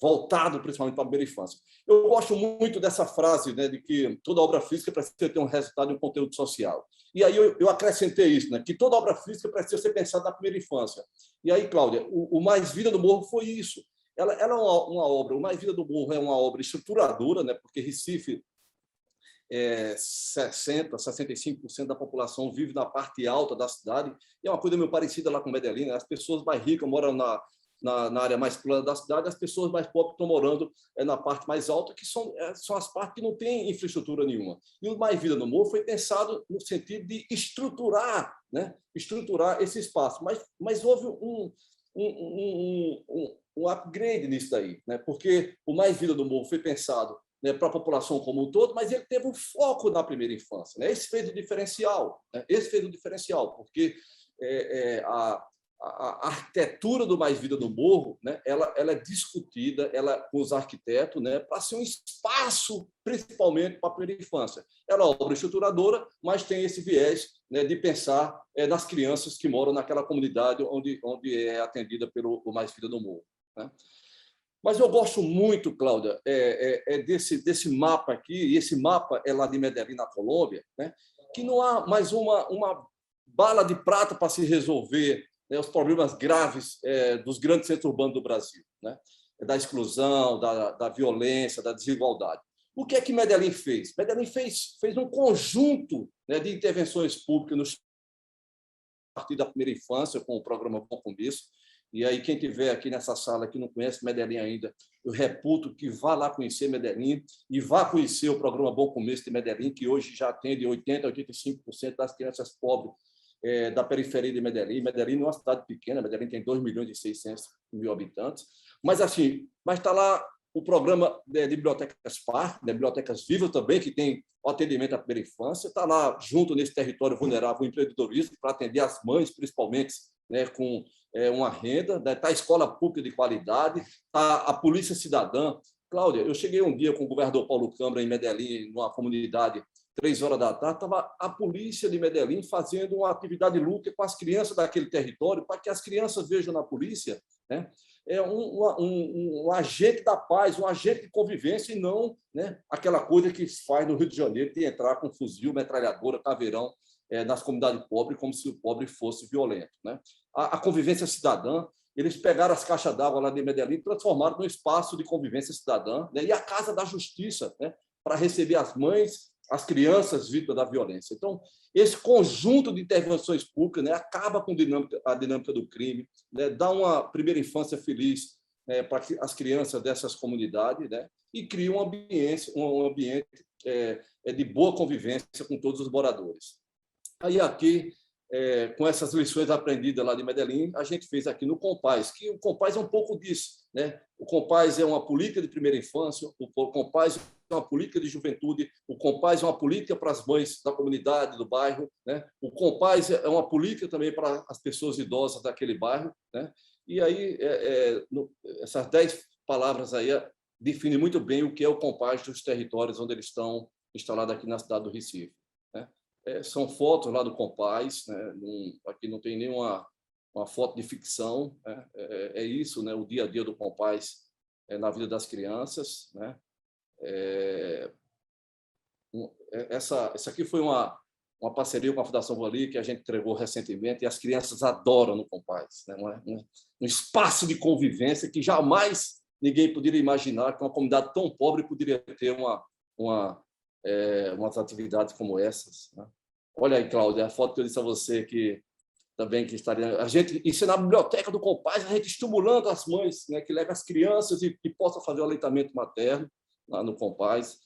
voltado principalmente para a primeira infância. Eu gosto muito dessa frase, né, de que toda obra física precisa ter um resultado e um conteúdo social. E aí eu acrescentei isso, né, que toda obra física precisa ser pensada na primeira infância. E aí, Cláudia, o Mais Vida do Morro foi isso. Ela é uma obra, o Mais Vida do Morro é uma obra estruturadora, né, porque Recife 65% da população vive na parte alta da cidade, e é uma coisa meio parecida lá com Medellín, né? As pessoas mais ricas moram na área mais plana da cidade, as pessoas mais pobres estão morando na parte mais alta, que são as partes que não têm infraestrutura nenhuma. E o Mais Vida no Morro foi pensado no sentido de estruturar, né? Estruturar esse espaço, mas houve um upgrade nisso daí, né? Porque o Mais Vida do Morro foi pensado, né, para a população como um todo, mas ele teve um foco na primeira infância, né? Esse fez o diferencial, né? Esse fez o diferencial, porque a arquitetura do Mais Vida do Morro, né, ela é discutida com os arquitetos, né, para ser um espaço, principalmente para a primeira infância. Ela é uma obra estruturadora, mas tem esse viés, né, de pensar nas crianças que moram naquela comunidade onde é atendida pelo Mais Vida do Morro, né? Mas eu gosto muito, Cláudia, desse mapa aqui, e esse mapa é lá de Medellín, na Colômbia, né, que não há mais uma bala de prata para se resolver, né, os problemas graves dos grandes centros urbanos do Brasil, né, da exclusão, da violência, da desigualdade. O que é que Medellín fez? Medellín fez um conjunto, né, de intervenções públicas a partir da primeira infância, com o programa Bom Começo. E aí, quem tiver aqui nessa sala que não conhece Medellín ainda, eu reputo que vá lá conhecer Medellín e vá conhecer o programa Bom Começo de Medellín, que hoje já atende 80% a 85% das crianças pobres da periferia de Medellín. Medellín não é uma cidade pequena, Medellín tem 2.600.000 habitantes, mas está lá o programa de bibliotecas Parque, né, bibliotecas vivas também, que tem o atendimento à primeira infância, está lá junto nesse território vulnerável o empreendedorismo para atender as mães, principalmente, né, com uma renda, né? Está a escola pública de qualidade, está a Polícia Cidadã. Cláudia, eu cheguei um dia com o governador Paulo Câmara em Medellín, numa comunidade, 3h da tarde, estava a polícia de Medellín fazendo uma atividade lúdica com as crianças daquele território, para que as crianças vejam na polícia, né, um agente da paz, um agente de convivência, e não, né, aquela coisa que se faz no Rio de Janeiro, de entrar com fuzil, metralhadora, caveirão, nas comunidades pobres, como se o pobre fosse violento, né? A convivência cidadã, eles pegaram as caixas d'água lá de Medellín e transformaram num espaço de convivência cidadã, né? E a Casa da Justiça, né, para receber as mães, as crianças vítimas da violência. Então, esse conjunto de intervenções públicas, né, acaba com a dinâmica do crime, né, dá uma primeira infância feliz, né, para as crianças dessas comunidades, né, e cria um ambiente de boa convivência com todos os moradores. Aí aqui, com essas lições aprendidas lá de Medellín, a gente fez aqui no Compaz, que o Compaz é um pouco disso, né? O Compaz é uma política de primeira infância, o Compaz é uma política de juventude, o Compaz é uma política para as mães da comunidade, do bairro, né? O Compaz é uma política também para as pessoas idosas daquele bairro, né? E aí, essas 10 palavras aí definem muito bem o que é o Compaz dos territórios onde eles estão instalados aqui na cidade do Recife, né? São fotos lá do Compaz, né? Aqui não tem nenhuma foto de ficção, né? Isso, né? O dia a dia do Compaz na vida das crianças, né? Essa aqui foi uma parceria com a Fundação Vanli, que a gente entregou recentemente, e as crianças adoram no Compaz, né? Um espaço de convivência que jamais ninguém poderia imaginar que uma comunidade tão pobre poderia ter umas atividades como essas, né? Olha aí, Cláudia, a foto que eu disse a você que também que estaria... A gente ensina a biblioteca do Compaz, a gente estimulando as mães, né, que levem as crianças e possam fazer o aleitamento materno lá no Compaz.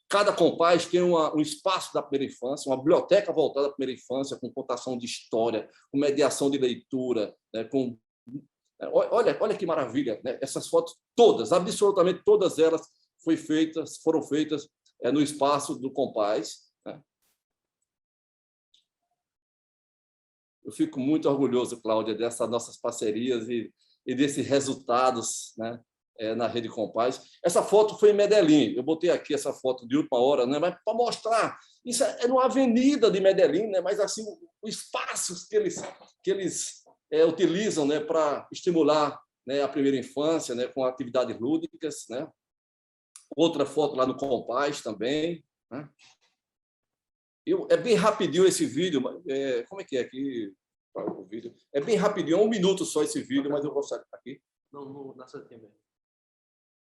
Cada Compaz tem um espaço da primeira infância, uma biblioteca voltada à primeira infância, com contação de história, com mediação de leitura, né, olha que maravilha, né? Essas fotos todas, absolutamente todas elas foram feitas no espaço do Compaz, né? Eu fico muito orgulhoso, Cláudia, dessas nossas parcerias e desses resultados, né, na Rede Compaz. Essa foto foi em Medellín. Eu botei aqui essa foto de última hora, né, mas para mostrar. Isso é numa avenida de Medellín, né, mas assim, os espaços que eles utilizam, né, para estimular, né, a primeira infância, né, com atividades lúdicas, né. Outra foto lá no Compaz também, né. É bem rapidinho esse vídeo, como é que é aqui o vídeo? É bem rapidinho, 1 minuto só esse vídeo, mas eu vou sair aqui. Não, na setembro.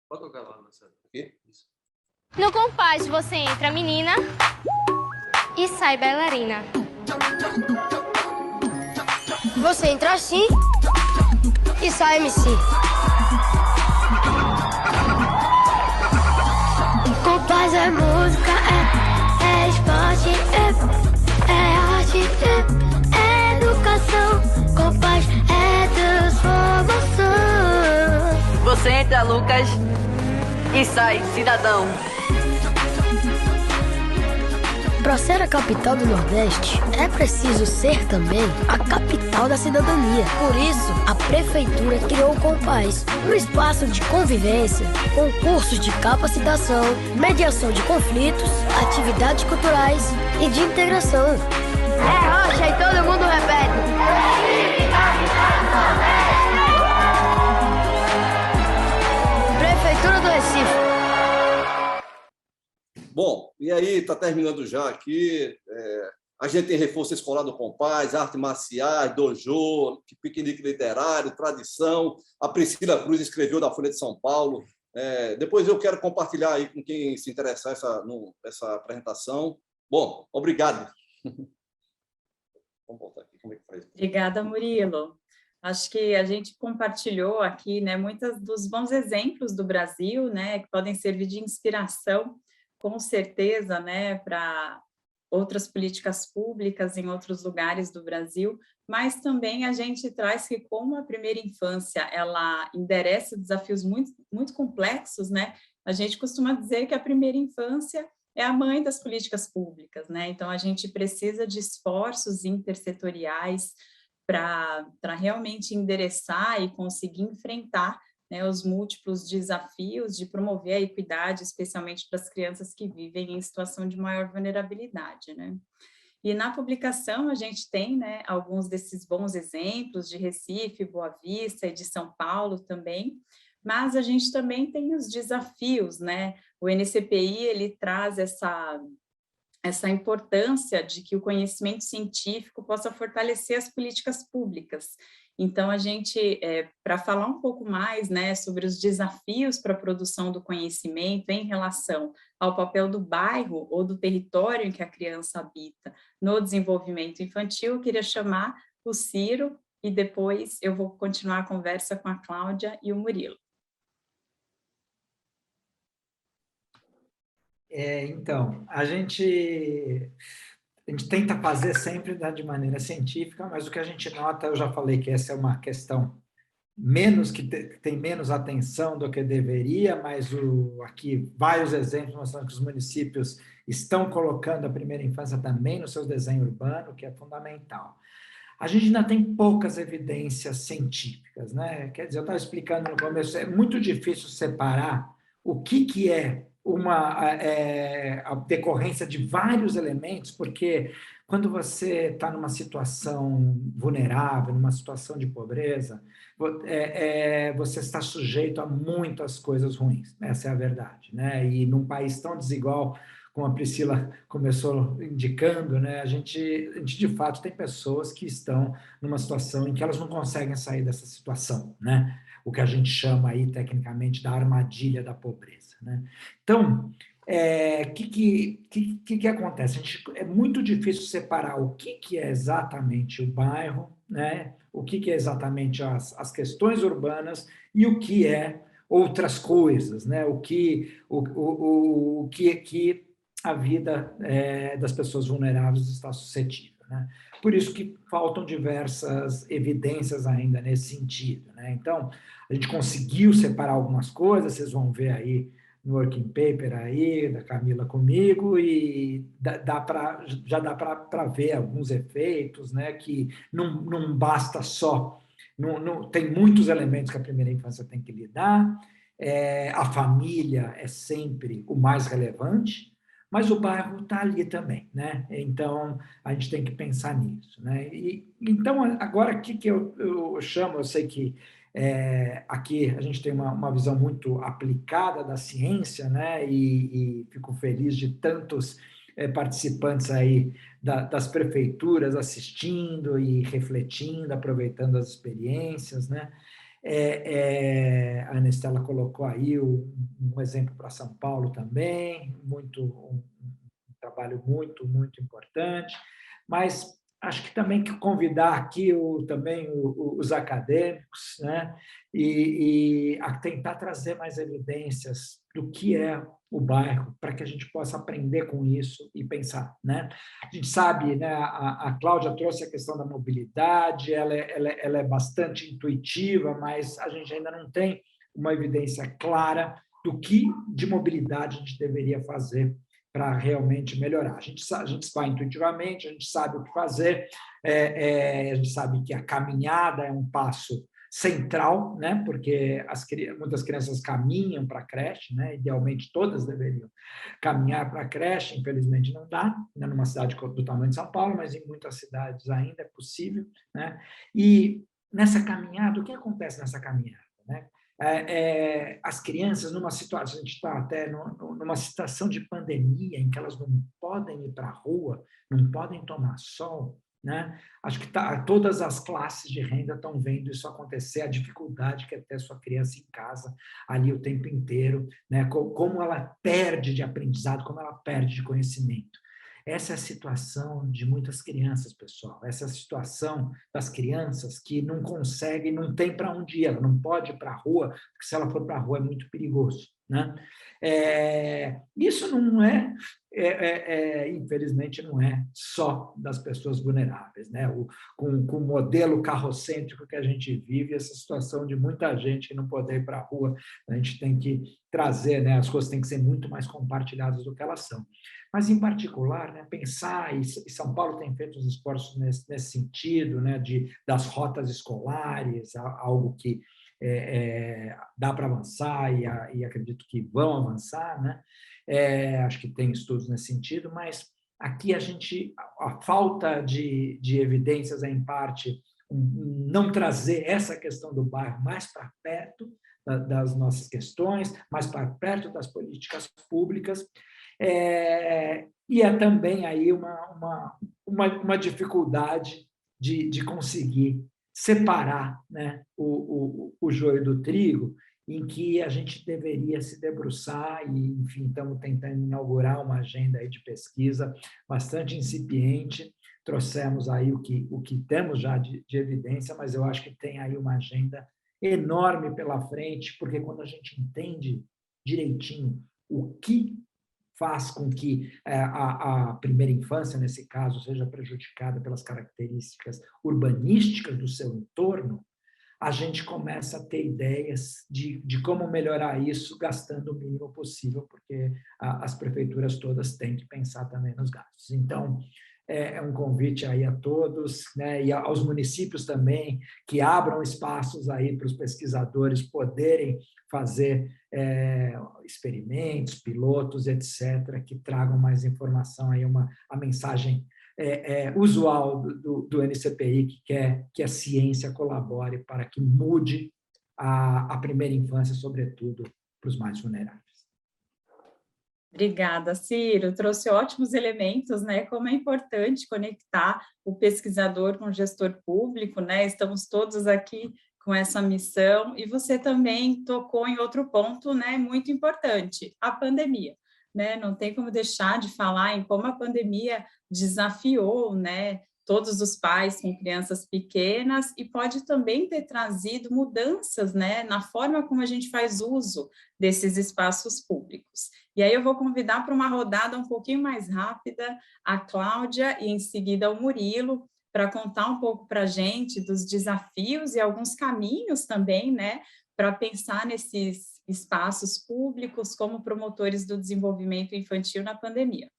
Pode tocar lá na setembro. Aqui? Isso. No Compaz você entra menina e sai bailarina. Você entra assim e sai MC. Compaz é música, é esporte, é arte, é educação. Compaz é transformação. Você entra, Lucas, e sai, cidadão. Para ser a capital do Nordeste, é preciso ser também a capital da cidadania. Por isso, a Prefeitura criou o Compaz, um espaço de convivência, com cursos de capacitação, mediação de conflitos, atividades culturais e de integração. É rocha e todo mundo repete. Prefeitura do Recife. Bom, e aí está terminando já aqui. A gente tem reforço escolar do Compaz, artes marciais, dojo, piquenique literário, tradição. A Priscila Cruz escreveu da Folha de São Paulo. Depois eu quero compartilhar aí com quem se interessar essa apresentação. Bom, obrigado. Vamos voltar aqui. Como é que faz? Obrigada, Murilo. Acho que a gente compartilhou aqui, né, muitos dos bons exemplos do Brasil, né, que podem servir de inspiração, com certeza, né, para outras políticas públicas em outros lugares do Brasil, mas também a gente traz que como a primeira infância, ela endereça desafios muito, muito complexos, né, a gente costuma dizer que a primeira infância é a mãe das políticas públicas, né, então a gente precisa de esforços intersetoriais para realmente endereçar e conseguir enfrentar, né, os múltiplos desafios de promover a equidade, especialmente para as crianças que vivem em situação de maior vulnerabilidade, né? E na publicação a gente tem, né, alguns desses bons exemplos de Recife, Boa Vista e de São Paulo também, mas a gente também tem os desafios, né? O NCPI, ele traz essa importância de que o conhecimento científico possa fortalecer as políticas públicas. Então, a gente, para falar um pouco mais, né, sobre os desafios para a produção do conhecimento em relação ao papel do bairro ou do território em que a criança habita no desenvolvimento infantil, eu queria chamar o Ciro e depois eu vou continuar a conversa com a Cláudia e o Murilo. Então, a gente tenta fazer sempre, né, de maneira científica, mas o que a gente nota, eu já falei que essa é uma questão tem menos atenção do que deveria, mas aqui vários exemplos mostrando que os municípios estão colocando a primeira infância também no seu desenho urbano, que é fundamental. A gente ainda tem poucas evidências científicas, né? Quer dizer, eu estava explicando no começo, é muito difícil separar o que é a decorrência de vários elementos, porque quando você está numa situação vulnerável, numa situação de pobreza, você está sujeito a muitas coisas ruins, essa é a verdade, né? E num país tão desigual, como a Priscila começou indicando, né, a gente de fato tem pessoas que estão numa situação em que elas não conseguem sair dessa situação, né? o que a gente chama aí tecnicamente da armadilha da pobreza, né? Então, que acontece? É muito difícil separar o que é exatamente o bairro, né? O que é exatamente as questões urbanas e o que é outras coisas, né? O que a vida das pessoas vulneráveis está suscetível, né? Por isso que faltam diversas evidências ainda nesse sentido, né? Então, a gente conseguiu separar algumas coisas, vocês vão ver aí no working paper aí, da Camila comigo, e já dá para ver alguns efeitos, né, que não basta só, tem muitos elementos que a primeira infância tem que lidar, a família é sempre o mais relevante, mas o bairro está ali também, né? Então, a gente tem que pensar nisso, né? Então, agora, o que eu chamo, eu sei que aqui a gente tem uma visão muito aplicada da ciência, né? E fico feliz de tantos participantes aí das prefeituras assistindo e refletindo, aproveitando as experiências, né? A Ana Estela colocou aí um exemplo para São Paulo também, um trabalho muito, muito importante, mas acho que também que convidar aqui também os acadêmicos, né, e a tentar trazer mais evidências do que é o bairro, para que a gente possa aprender com isso e pensar, né? A gente sabe, né, a Cláudia trouxe a questão da mobilidade, ela é bastante intuitiva, mas a gente ainda não tem uma evidência clara do que de mobilidade a gente deveria fazer para realmente melhorar. A gente vai intuitivamente, a gente sabe o que fazer, a gente sabe que a caminhada é um passo central, né? Porque muitas crianças caminham para a creche, né? Idealmente todas deveriam caminhar para a creche, infelizmente não dá, né? Numa cidade do tamanho de São Paulo, mas em muitas cidades ainda é possível, né? E nessa caminhada, o que acontece nessa caminhada, né? As crianças, numa situação, a gente está até numa situação de pandemia, em que elas não podem ir para a rua, não podem tomar sol, né? Acho que todas as classes de renda estão vendo isso acontecer, a dificuldade que é ter sua criança em casa ali o tempo inteiro, né? Como ela perde de aprendizado, como ela perde de conhecimento. Essa é a situação de muitas crianças, pessoal. Essa é a situação das crianças que não conseguem, não tem para onde ir, ela não pode ir para a rua, porque se ela for para a rua é muito perigoso, né? Isso não infelizmente, não é só das pessoas vulneráveis, né? Com o modelo carrocêntrico que a gente vive, essa situação de muita gente que não pode ir para a rua, a gente tem que trazer, né? As coisas têm que ser muito mais compartilhadas do que elas são. Mas, em particular, né, pensar, e São Paulo tem feito os esforços nesse sentido, né, das rotas escolares, algo que dá para avançar e acredito que vão avançar, né? Acho que tem estudos nesse sentido, mas aqui a falta de evidências é, em parte, não trazer essa questão do bairro mais para perto das nossas questões, mais para perto das políticas públicas, e é também aí uma dificuldade de conseguir separar, né, o joio do trigo, em que a gente deveria se debruçar e, enfim, estamos tentando inaugurar uma agenda aí de pesquisa bastante incipiente, trouxemos aí o que temos já de evidência, mas eu acho que tem aí uma agenda enorme pela frente, porque quando a gente entende direitinho o que faz com que a primeira infância, nesse caso, seja prejudicada pelas características urbanísticas do seu entorno, a gente começa a ter ideias de como melhorar isso gastando o mínimo possível, porque as prefeituras todas têm que pensar também nos gastos. Então, é um convite aí a todos, né, e aos municípios também, que abram espaços aí para os pesquisadores poderem fazer experimentos, pilotos, etc., que tragam mais informação, aí a mensagem usual do NCPI, que quer que a ciência colabore para que mude a primeira infância, sobretudo para os mais vulneráveis. Obrigada, Ciro. Trouxe ótimos elementos, né? Como é importante conectar o pesquisador com o gestor público, né? Estamos todos aqui com essa missão, e você também tocou em outro ponto, né, muito importante, a pandemia, né? Não tem como deixar de falar em como a pandemia desafiou, né, todos os pais com crianças pequenas e pode também ter trazido mudanças, né, na forma como a gente faz uso desses espaços públicos. E aí eu vou convidar para uma rodada um pouquinho mais rápida a Cláudia e em seguida o Murilo, para contar um pouco para a gente dos desafios e alguns caminhos também, né, para pensar nesses espaços públicos como promotores do desenvolvimento infantil na pandemia.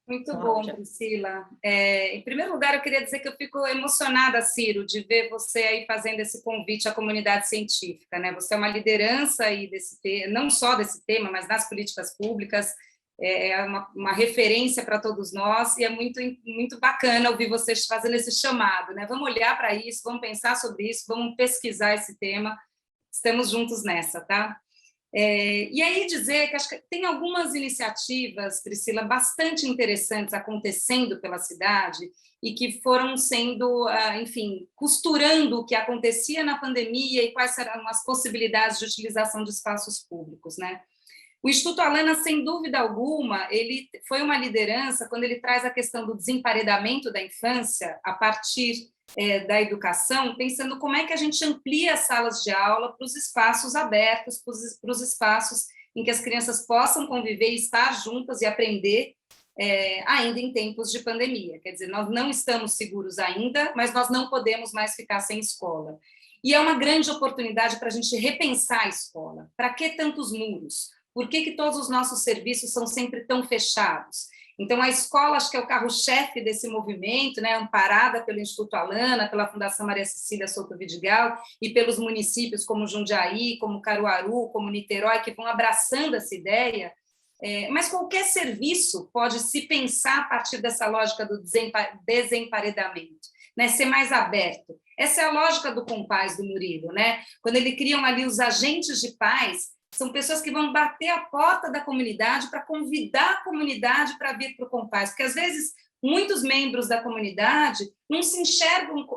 Muito Cláudia. bom, Priscila. Em primeiro lugar, eu queria dizer que eu fico emocionada, Ciro, de ver você aí fazendo esse convite à comunidade científica, né? Você é uma liderança aí não só desse tema, mas nas políticas públicas, é uma referência para todos nós, e é muito, muito bacana ouvir vocês fazendo esse chamado, né? Vamos olhar para isso, vamos pensar sobre isso, vamos pesquisar esse tema, estamos juntos nessa, tá? E aí dizer que acho que tem algumas iniciativas, Priscila, bastante interessantes acontecendo pela cidade e que foram sendo, enfim, costurando o que acontecia na pandemia e quais eram as possibilidades de utilização de espaços públicos, né? O Instituto Alana, sem dúvida alguma, ele foi uma liderança quando ele traz a questão do desemparedamento da infância a partir da educação, pensando como é que a gente amplia as salas de aula para os espaços abertos, para os espaços em que as crianças possam conviver e estar juntas e aprender ainda em tempos de pandemia. Quer dizer, nós não estamos seguros ainda, mas nós não podemos mais ficar sem escola. E é uma grande oportunidade para a gente repensar a escola. Para que tantos muros? Por que todos os nossos serviços são sempre tão fechados? Então, a escola, acho que é o carro-chefe desse movimento, né, amparada pelo Instituto Alana, pela Fundação Maria Cecília Souto Vidigal e pelos municípios como Jundiaí, como Caruaru, como Niterói, que vão abraçando essa ideia. Mas qualquer serviço pode se pensar a partir dessa lógica do desemparedamento, né, ser mais aberto. Essa é a lógica do Compaz, do Murilo, né? Quando eles criam ali os agentes de paz, são pessoas que vão bater a porta da comunidade para convidar a comunidade para vir para o Compaz, porque às vezes muitos membros da comunidade não se enxergam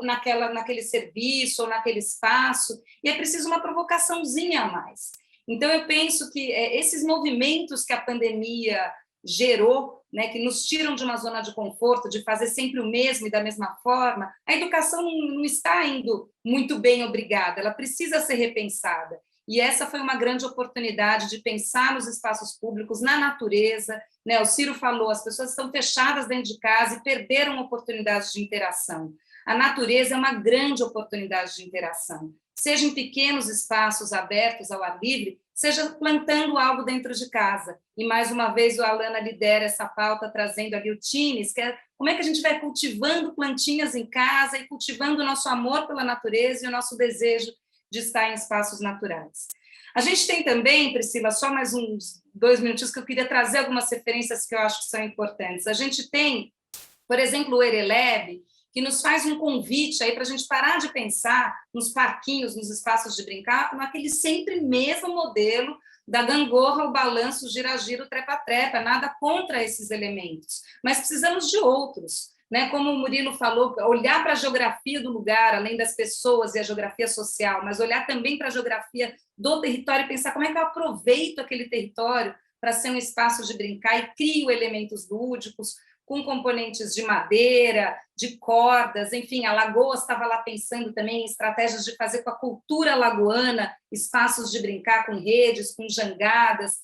naquele serviço ou naquele espaço, e é preciso uma provocaçãozinha a mais. Então, eu penso que esses movimentos que a pandemia gerou, né, que nos tiram de uma zona de conforto, de fazer sempre o mesmo e da mesma forma, a educação não está indo muito bem, obrigada, ela precisa ser repensada. E essa foi uma grande oportunidade de pensar nos espaços públicos, na natureza, né? O Ciro falou, as pessoas estão fechadas dentro de casa e perderam oportunidades de interação. A natureza é uma grande oportunidade de interação, seja em pequenos espaços abertos ao ar livre, seja plantando algo dentro de casa. E, mais uma vez, o Alana lidera essa pauta, trazendo ali o Tines, que é como é que a gente vai cultivando plantinhas em casa e cultivando o nosso amor pela natureza e o nosso desejo de estar em espaços naturais. A gente tem também, Priscila, só mais uns 2 minutinhos que eu queria trazer algumas referências que eu acho que são importantes. A gente tem, por exemplo, o Ereleb, que nos faz um convite aí para a gente parar de pensar nos parquinhos, nos espaços de brincar, naquele sempre mesmo modelo da gangorra, o balanço, o gira-gira, o trepa-trepa, nada contra esses elementos, mas precisamos de outros. Né, como o Murilo falou, olhar para a geografia do lugar, além das pessoas e a geografia social, mas olhar também para a geografia do território e pensar como é que eu aproveito aquele território para ser um espaço de brincar e crio elementos lúdicos, com componentes de madeira, de cordas, enfim, a Lagoas estava lá pensando também em estratégias de fazer com a cultura lagoana espaços de brincar com redes, com jangadas.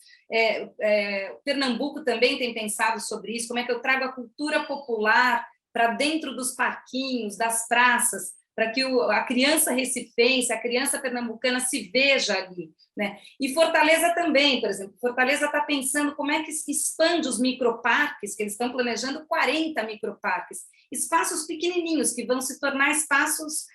Pernambuco também tem pensado sobre isso, como é que eu trago a cultura popular para dentro dos parquinhos, das praças, para que a criança recifense, a criança pernambucana se veja ali, né? E Fortaleza também, por exemplo, Fortaleza está pensando como é que expande os microparques, que eles estão planejando 40 microparques, espaços pequenininhos que vão se tornar espaços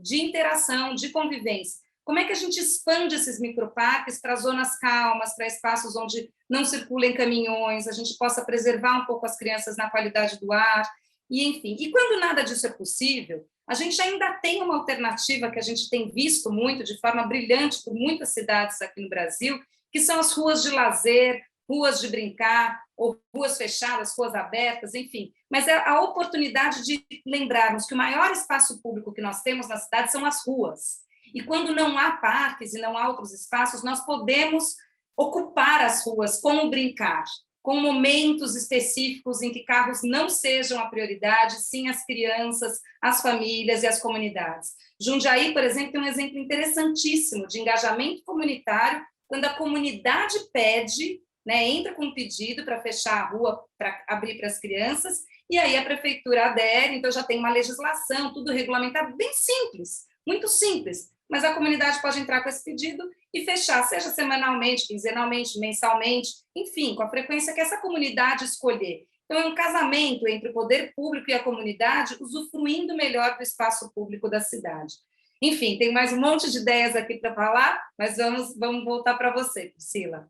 de interação, de convivência. Como é que a gente expande esses microparques para zonas calmas, para espaços onde não circulem caminhões, a gente possa preservar um pouco as crianças na qualidade do ar, e enfim. E quando nada disso é possível, a gente ainda tem uma alternativa que a gente tem visto muito, de forma brilhante, por muitas cidades aqui no Brasil, que são as ruas de lazer, ruas de brincar, ou ruas fechadas, ruas abertas, enfim. Mas é a oportunidade de lembrarmos que o maior espaço público que nós temos na cidade são as ruas. E quando não há parques e não há outros espaços, nós podemos ocupar as ruas com o brincar, com momentos específicos em que carros não sejam a prioridade, sim as crianças, as famílias e as comunidades. Jundiaí, por exemplo, tem um exemplo interessantíssimo de engajamento comunitário, quando a comunidade pede, né, entra com um pedido para fechar a rua, para abrir para as crianças, e aí a prefeitura adere, então já tem uma legislação, tudo regulamentado, bem simples, muito simples, mas a comunidade pode entrar com esse pedido e fechar, seja semanalmente, quinzenalmente, mensalmente, enfim, com a frequência que essa comunidade escolher. Então, é um casamento entre o poder público e a comunidade, usufruindo melhor do espaço público da cidade. Enfim, tem mais um monte de ideias aqui para falar, mas vamos voltar para você, Priscila.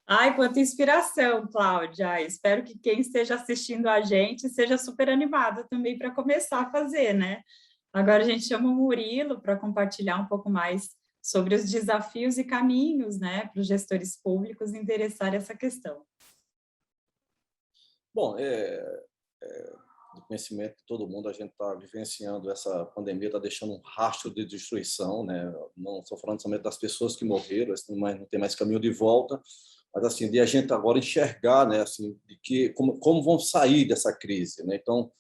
Ai, quanta inspiração, Cláudia. Espero que quem esteja assistindo a gente seja super animado também para começar a fazer, né? Agora a gente chama o Murilo para compartilhar um pouco mais sobre os desafios e caminhos, né, para os gestores públicos interessar essa questão. Bom, do conhecimento de todo mundo, a gente está vivenciando essa pandemia, está deixando um rastro de destruição, né? Não estou falando somente das pessoas que morreram, não tem mais caminho de volta, mas assim, de a gente agora enxergar, né, assim, de que como vão sair dessa crise, né? Então,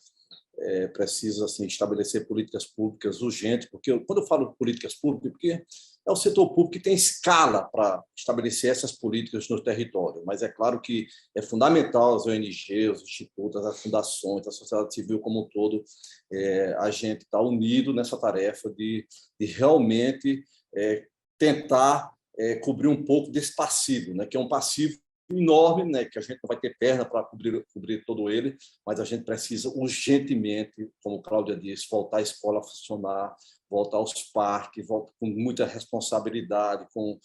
é preciso assim estabelecer políticas públicas urgentes, porque quando eu falo políticas públicas, porque é o setor público que tem escala para estabelecer essas políticas no território, mas é claro que é fundamental as ONGs, os institutos, as fundações, a sociedade civil como um todo, a gente está unido nessa tarefa de realmente tentar cobrir um pouco desse passivo, né, que é um passivo enorme, né, que a gente não vai ter perna para cobrir todo ele, mas a gente precisa urgentemente, como Cláudia disse, voltar à escola a funcionar, voltar aos parques, voltar com muita responsabilidade, com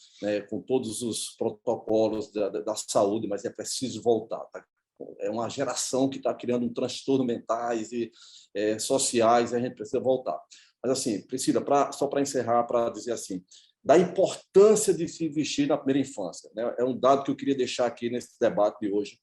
todos os protocolos da saúde, mas é preciso voltar. Tá? É uma geração que está criando um transtorno mentais e sociais, e a gente precisa voltar. Mas, assim, Priscila, só para encerrar, para dizer assim, da importância de se investir na primeira infância, né? É um dado que eu queria deixar aqui nesse debate de hoje.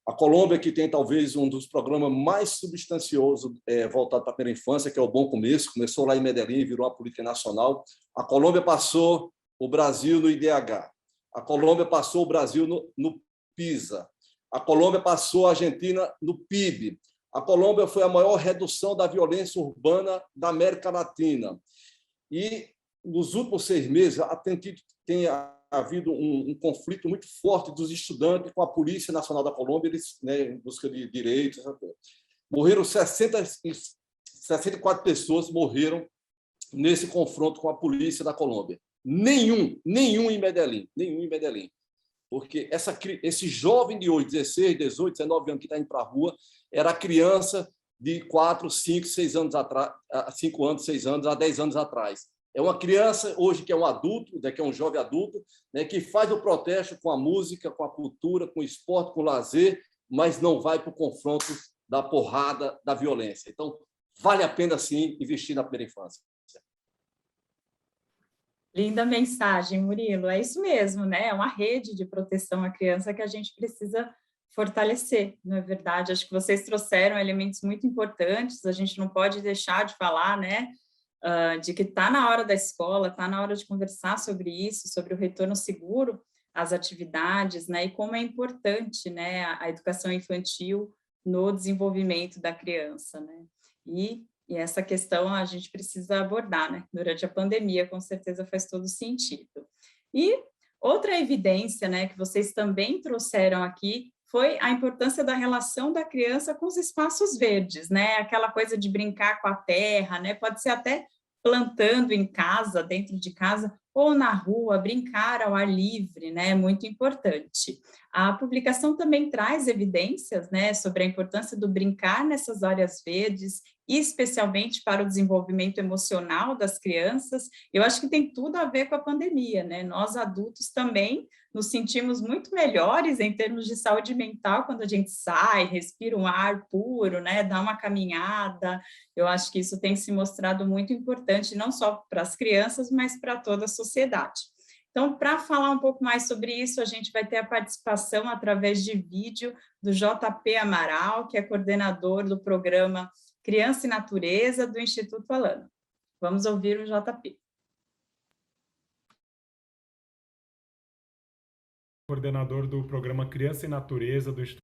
A Colômbia, que tem talvez um dos programas mais substanciosos voltado para a primeira infância, que é o Bom Começo, começou lá em Medellín, virou uma política nacional. A Colômbia passou o Brasil no IDH. A Colômbia passou o Brasil no PISA. A Colômbia passou a Argentina no PIB. A Colômbia foi a maior redução da violência urbana da América Latina. E nos últimos 6 meses, tem havido um conflito muito forte dos estudantes com a Polícia Nacional da Colômbia, eles, né, em busca de direitos. Morreram 64 pessoas morreram nesse confronto com a Polícia da Colômbia. Nenhum em Medellín. Porque esse jovem de hoje, 16, 18, 19 anos, que está indo para a rua, era criança de 4, 5, 6 anos atrás, 5 anos, 6 anos, há 10 anos atrás. É uma criança hoje que é um adulto, né, que é um jovem adulto, né, que faz o protesto com a música, com a cultura, com o esporte, com o lazer, mas não vai para o confronto da porrada, da violência. Então, vale a pena, sim, investir na primeira infância. Linda mensagem, Murilo. É isso mesmo, né? É uma rede de proteção à criança que a gente precisa fortalecer, não é verdade? Acho que vocês trouxeram elementos muito importantes, a gente não pode deixar de falar, né? De que está na hora da escola, está na hora de conversar sobre isso, sobre o retorno seguro às atividades, né, e como é importante, né, a educação infantil no desenvolvimento da criança, né, e essa questão a gente precisa abordar, né, durante a pandemia, com certeza faz todo sentido. E outra evidência, né, que vocês também trouxeram aqui, foi a importância da relação da criança com os espaços verdes, né? Aquela coisa de brincar com a terra, né? Pode ser até plantando em casa, dentro de casa, ou na rua, brincar ao ar livre, né? Muito importante. A publicação também traz evidências, né, sobre a importância do brincar nessas áreas verdes, especialmente para o desenvolvimento emocional das crianças. Eu acho que tem tudo a ver com a pandemia, né? Nós adultos também nos sentimos muito melhores em termos de saúde mental quando a gente sai, respira um ar puro, né? Dá uma caminhada. Eu acho que isso tem se mostrado muito importante, não só para as crianças, mas para toda a sociedade. Então, para falar um pouco mais sobre isso, a gente vai ter a participação através de vídeo do JP Amaral, que é coordenador do programa Criança e Natureza do Instituto Alana. Vamos ouvir o JP. Coordenador do programa Criança e Natureza do Instituto.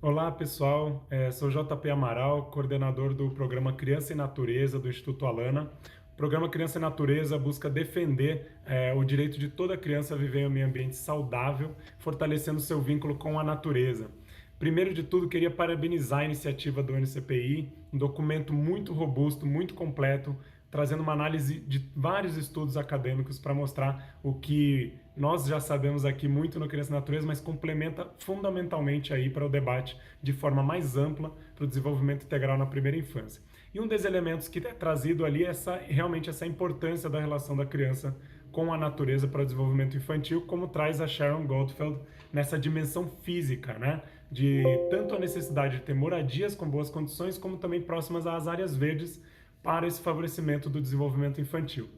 Olá, pessoal. Sou JP Amaral, coordenador do programa Criança e Natureza do Instituto Alana. O programa Criança e Natureza busca defender o direito de toda criança a viver em um meio ambiente saudável, fortalecendo seu vínculo com a natureza. Primeiro de tudo, queria parabenizar a iniciativa do NCPI, um documento muito robusto, muito completo, trazendo uma análise de vários estudos acadêmicos para mostrar o que nós já sabemos aqui muito no Criança e Natureza, mas complementa fundamentalmente aí para o debate de forma mais ampla para o desenvolvimento integral na primeira infância. E um dos elementos que é trazido ali é realmente essa importância da relação da criança com a natureza para o desenvolvimento infantil, como traz a Sharon Goldfeld nessa dimensão física, né? De tanto a necessidade de ter moradias com boas condições, como também próximas às áreas verdes, para esse favorecimento do desenvolvimento infantil.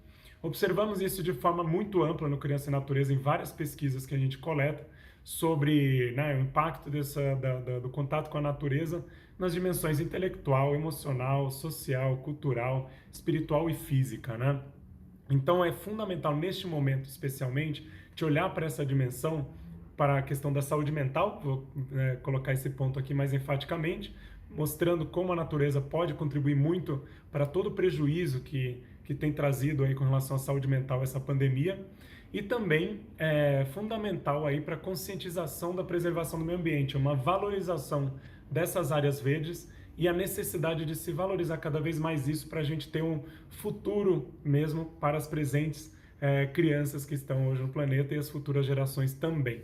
Observamos isso de forma muito ampla no Criança e Natureza em várias pesquisas que a gente coleta sobre, né, o impacto do contato com a natureza nas dimensões intelectual, emocional, social, cultural, espiritual e física, né? Então é fundamental neste momento especialmente de olhar para essa dimensão, para a questão da saúde mental, vou colocar esse ponto aqui mais enfaticamente, mostrando como a natureza pode contribuir muito para todo o prejuízo que tem trazido aí com relação à saúde mental essa pandemia, e também é fundamental aí para a conscientização da preservação do meio ambiente, uma valorização dessas áreas verdes e a necessidade de se valorizar cada vez mais isso para a gente ter um futuro mesmo para as presentes crianças que estão hoje no planeta e as futuras gerações também.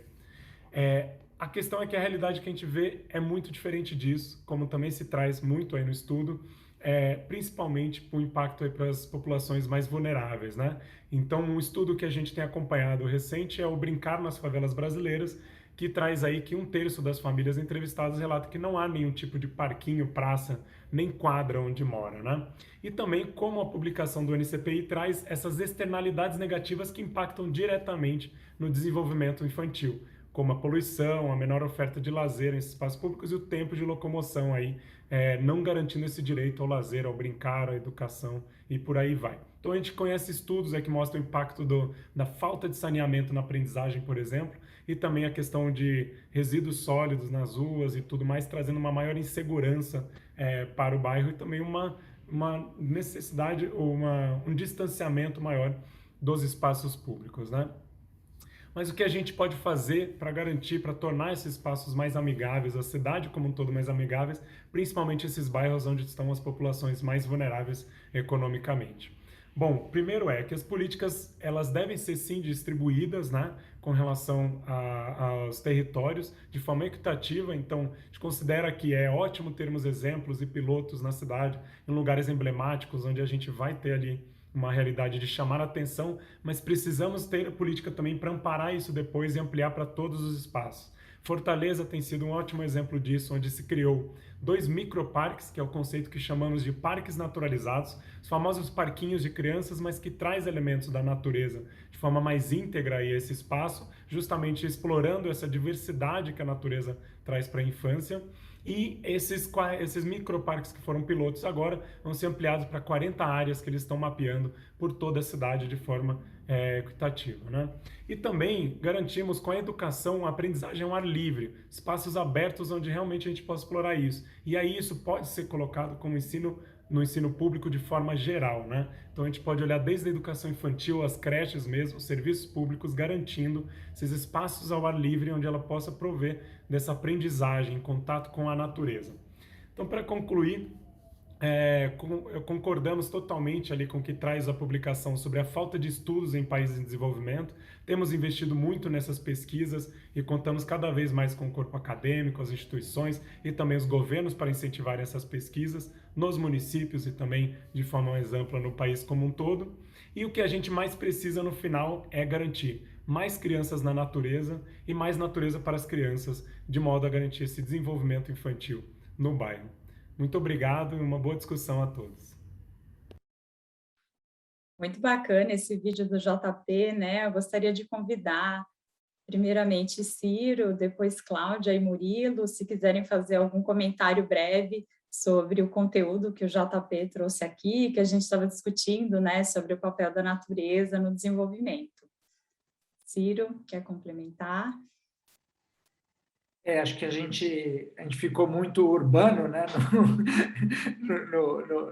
A questão é que a realidade que a gente vê é muito diferente disso, como também se traz muito aí no estudo, principalmente o impacto aí para as populações mais vulneráveis, né? Então, um estudo que a gente tem acompanhado recente é o Brincar nas Favelas Brasileiras, que traz aí que 1/3 das famílias entrevistadas relata que não há nenhum tipo de parquinho, praça, nem quadra onde mora, né? E também como a publicação do NCPI traz essas externalidades negativas que impactam diretamente no desenvolvimento infantil, como a poluição, a menor oferta de lazer em espaços públicos e o tempo de locomoção aí, não garantindo esse direito ao lazer, ao brincar, à educação e por aí vai. Então a gente conhece estudos que mostram o impacto da falta de saneamento na aprendizagem, por exemplo, e também a questão de resíduos sólidos nas ruas e tudo mais, trazendo uma maior insegurança para o bairro e também uma necessidade ou um distanciamento maior dos espaços públicos, né? Mas o que a gente pode fazer para garantir, para tornar esses espaços mais amigáveis, a cidade como um todo mais amigáveis, principalmente esses bairros onde estão as populações mais vulneráveis economicamente? Bom, primeiro que as políticas elas devem ser sim distribuídas, né, com relação aos territórios de forma equitativa. Então, a gente considera que é ótimo termos exemplos e pilotos na cidade, em lugares emblemáticos, onde a gente vai ter ali uma realidade de chamar a atenção, mas precisamos ter a política também para amparar isso depois e ampliar para todos os espaços. Fortaleza tem sido um ótimo exemplo disso, onde se criou 2 microparques, que é o conceito que chamamos de parques naturalizados, os famosos parquinhos de crianças, mas que traz elementos da natureza de forma mais íntegra a esse espaço, justamente explorando essa diversidade que a natureza traz para a infância. E esses microparques que foram pilotos agora vão ser ampliados para 40 áreas que eles estão mapeando por toda a cidade de forma equitativa, né? E também garantimos com a educação a aprendizagem ao ar livre, espaços abertos onde realmente a gente possa explorar isso. E aí isso pode ser colocado como no ensino público de forma geral, né? Então a gente pode olhar desde a educação infantil, as creches mesmo, os serviços públicos, garantindo esses espaços ao ar livre onde ela possa prover dessa aprendizagem, em contato com a natureza. Então, para concluir, concordamos totalmente ali com o que traz a publicação sobre a falta de estudos em países em desenvolvimento. Temos investido muito nessas pesquisas e contamos cada vez mais com o corpo acadêmico, as instituições e também os governos para incentivar essas pesquisas nos municípios e também de forma mais ampla no país como um todo. E o que a gente mais precisa no final é garantir mais crianças na natureza e mais natureza para as crianças, de modo a garantir esse desenvolvimento infantil no bairro. Muito obrigado e uma boa discussão a todos. Muito bacana esse vídeo do JP, né? Eu gostaria de convidar, primeiramente, Ciro, depois Cláudia e Murilo, se quiserem fazer algum comentário breve sobre o conteúdo que o JP trouxe aqui, que a gente estava discutindo, né, sobre o papel da natureza no desenvolvimento. Ciro, quer complementar? Acho que a gente ficou muito urbano, né,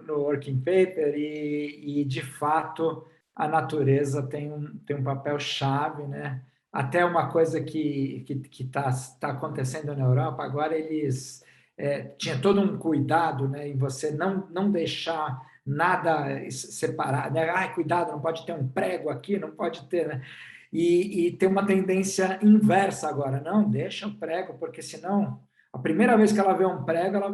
no working paper e, de fato, a natureza tem um papel chave, né? Até uma coisa que tá acontecendo na Europa, agora eles tinha todo um cuidado, né, em você não deixar nada separar, né? Ai, cuidado, não pode ter um prego aqui, não pode ter, né? E tem uma tendência inversa agora. Não, deixa o prego, porque senão, a primeira vez que ela vê um prego, ela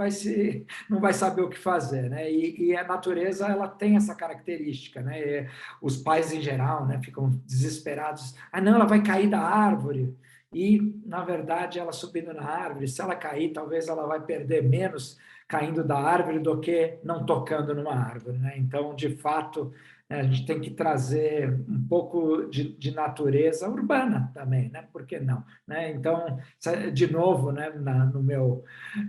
não vai saber o que fazer, né? E a natureza, ela tem essa característica, né? E os pais, em geral, né, ficam desesperados. Ah, não, ela vai cair da árvore. E, na verdade, ela subindo na árvore, se ela cair, talvez ela vai perder menos caindo da árvore do que não tocando numa árvore, né? Então, de fato, a gente tem que trazer um pouco de natureza urbana também, né? Por que não? Né? Então, de novo, né,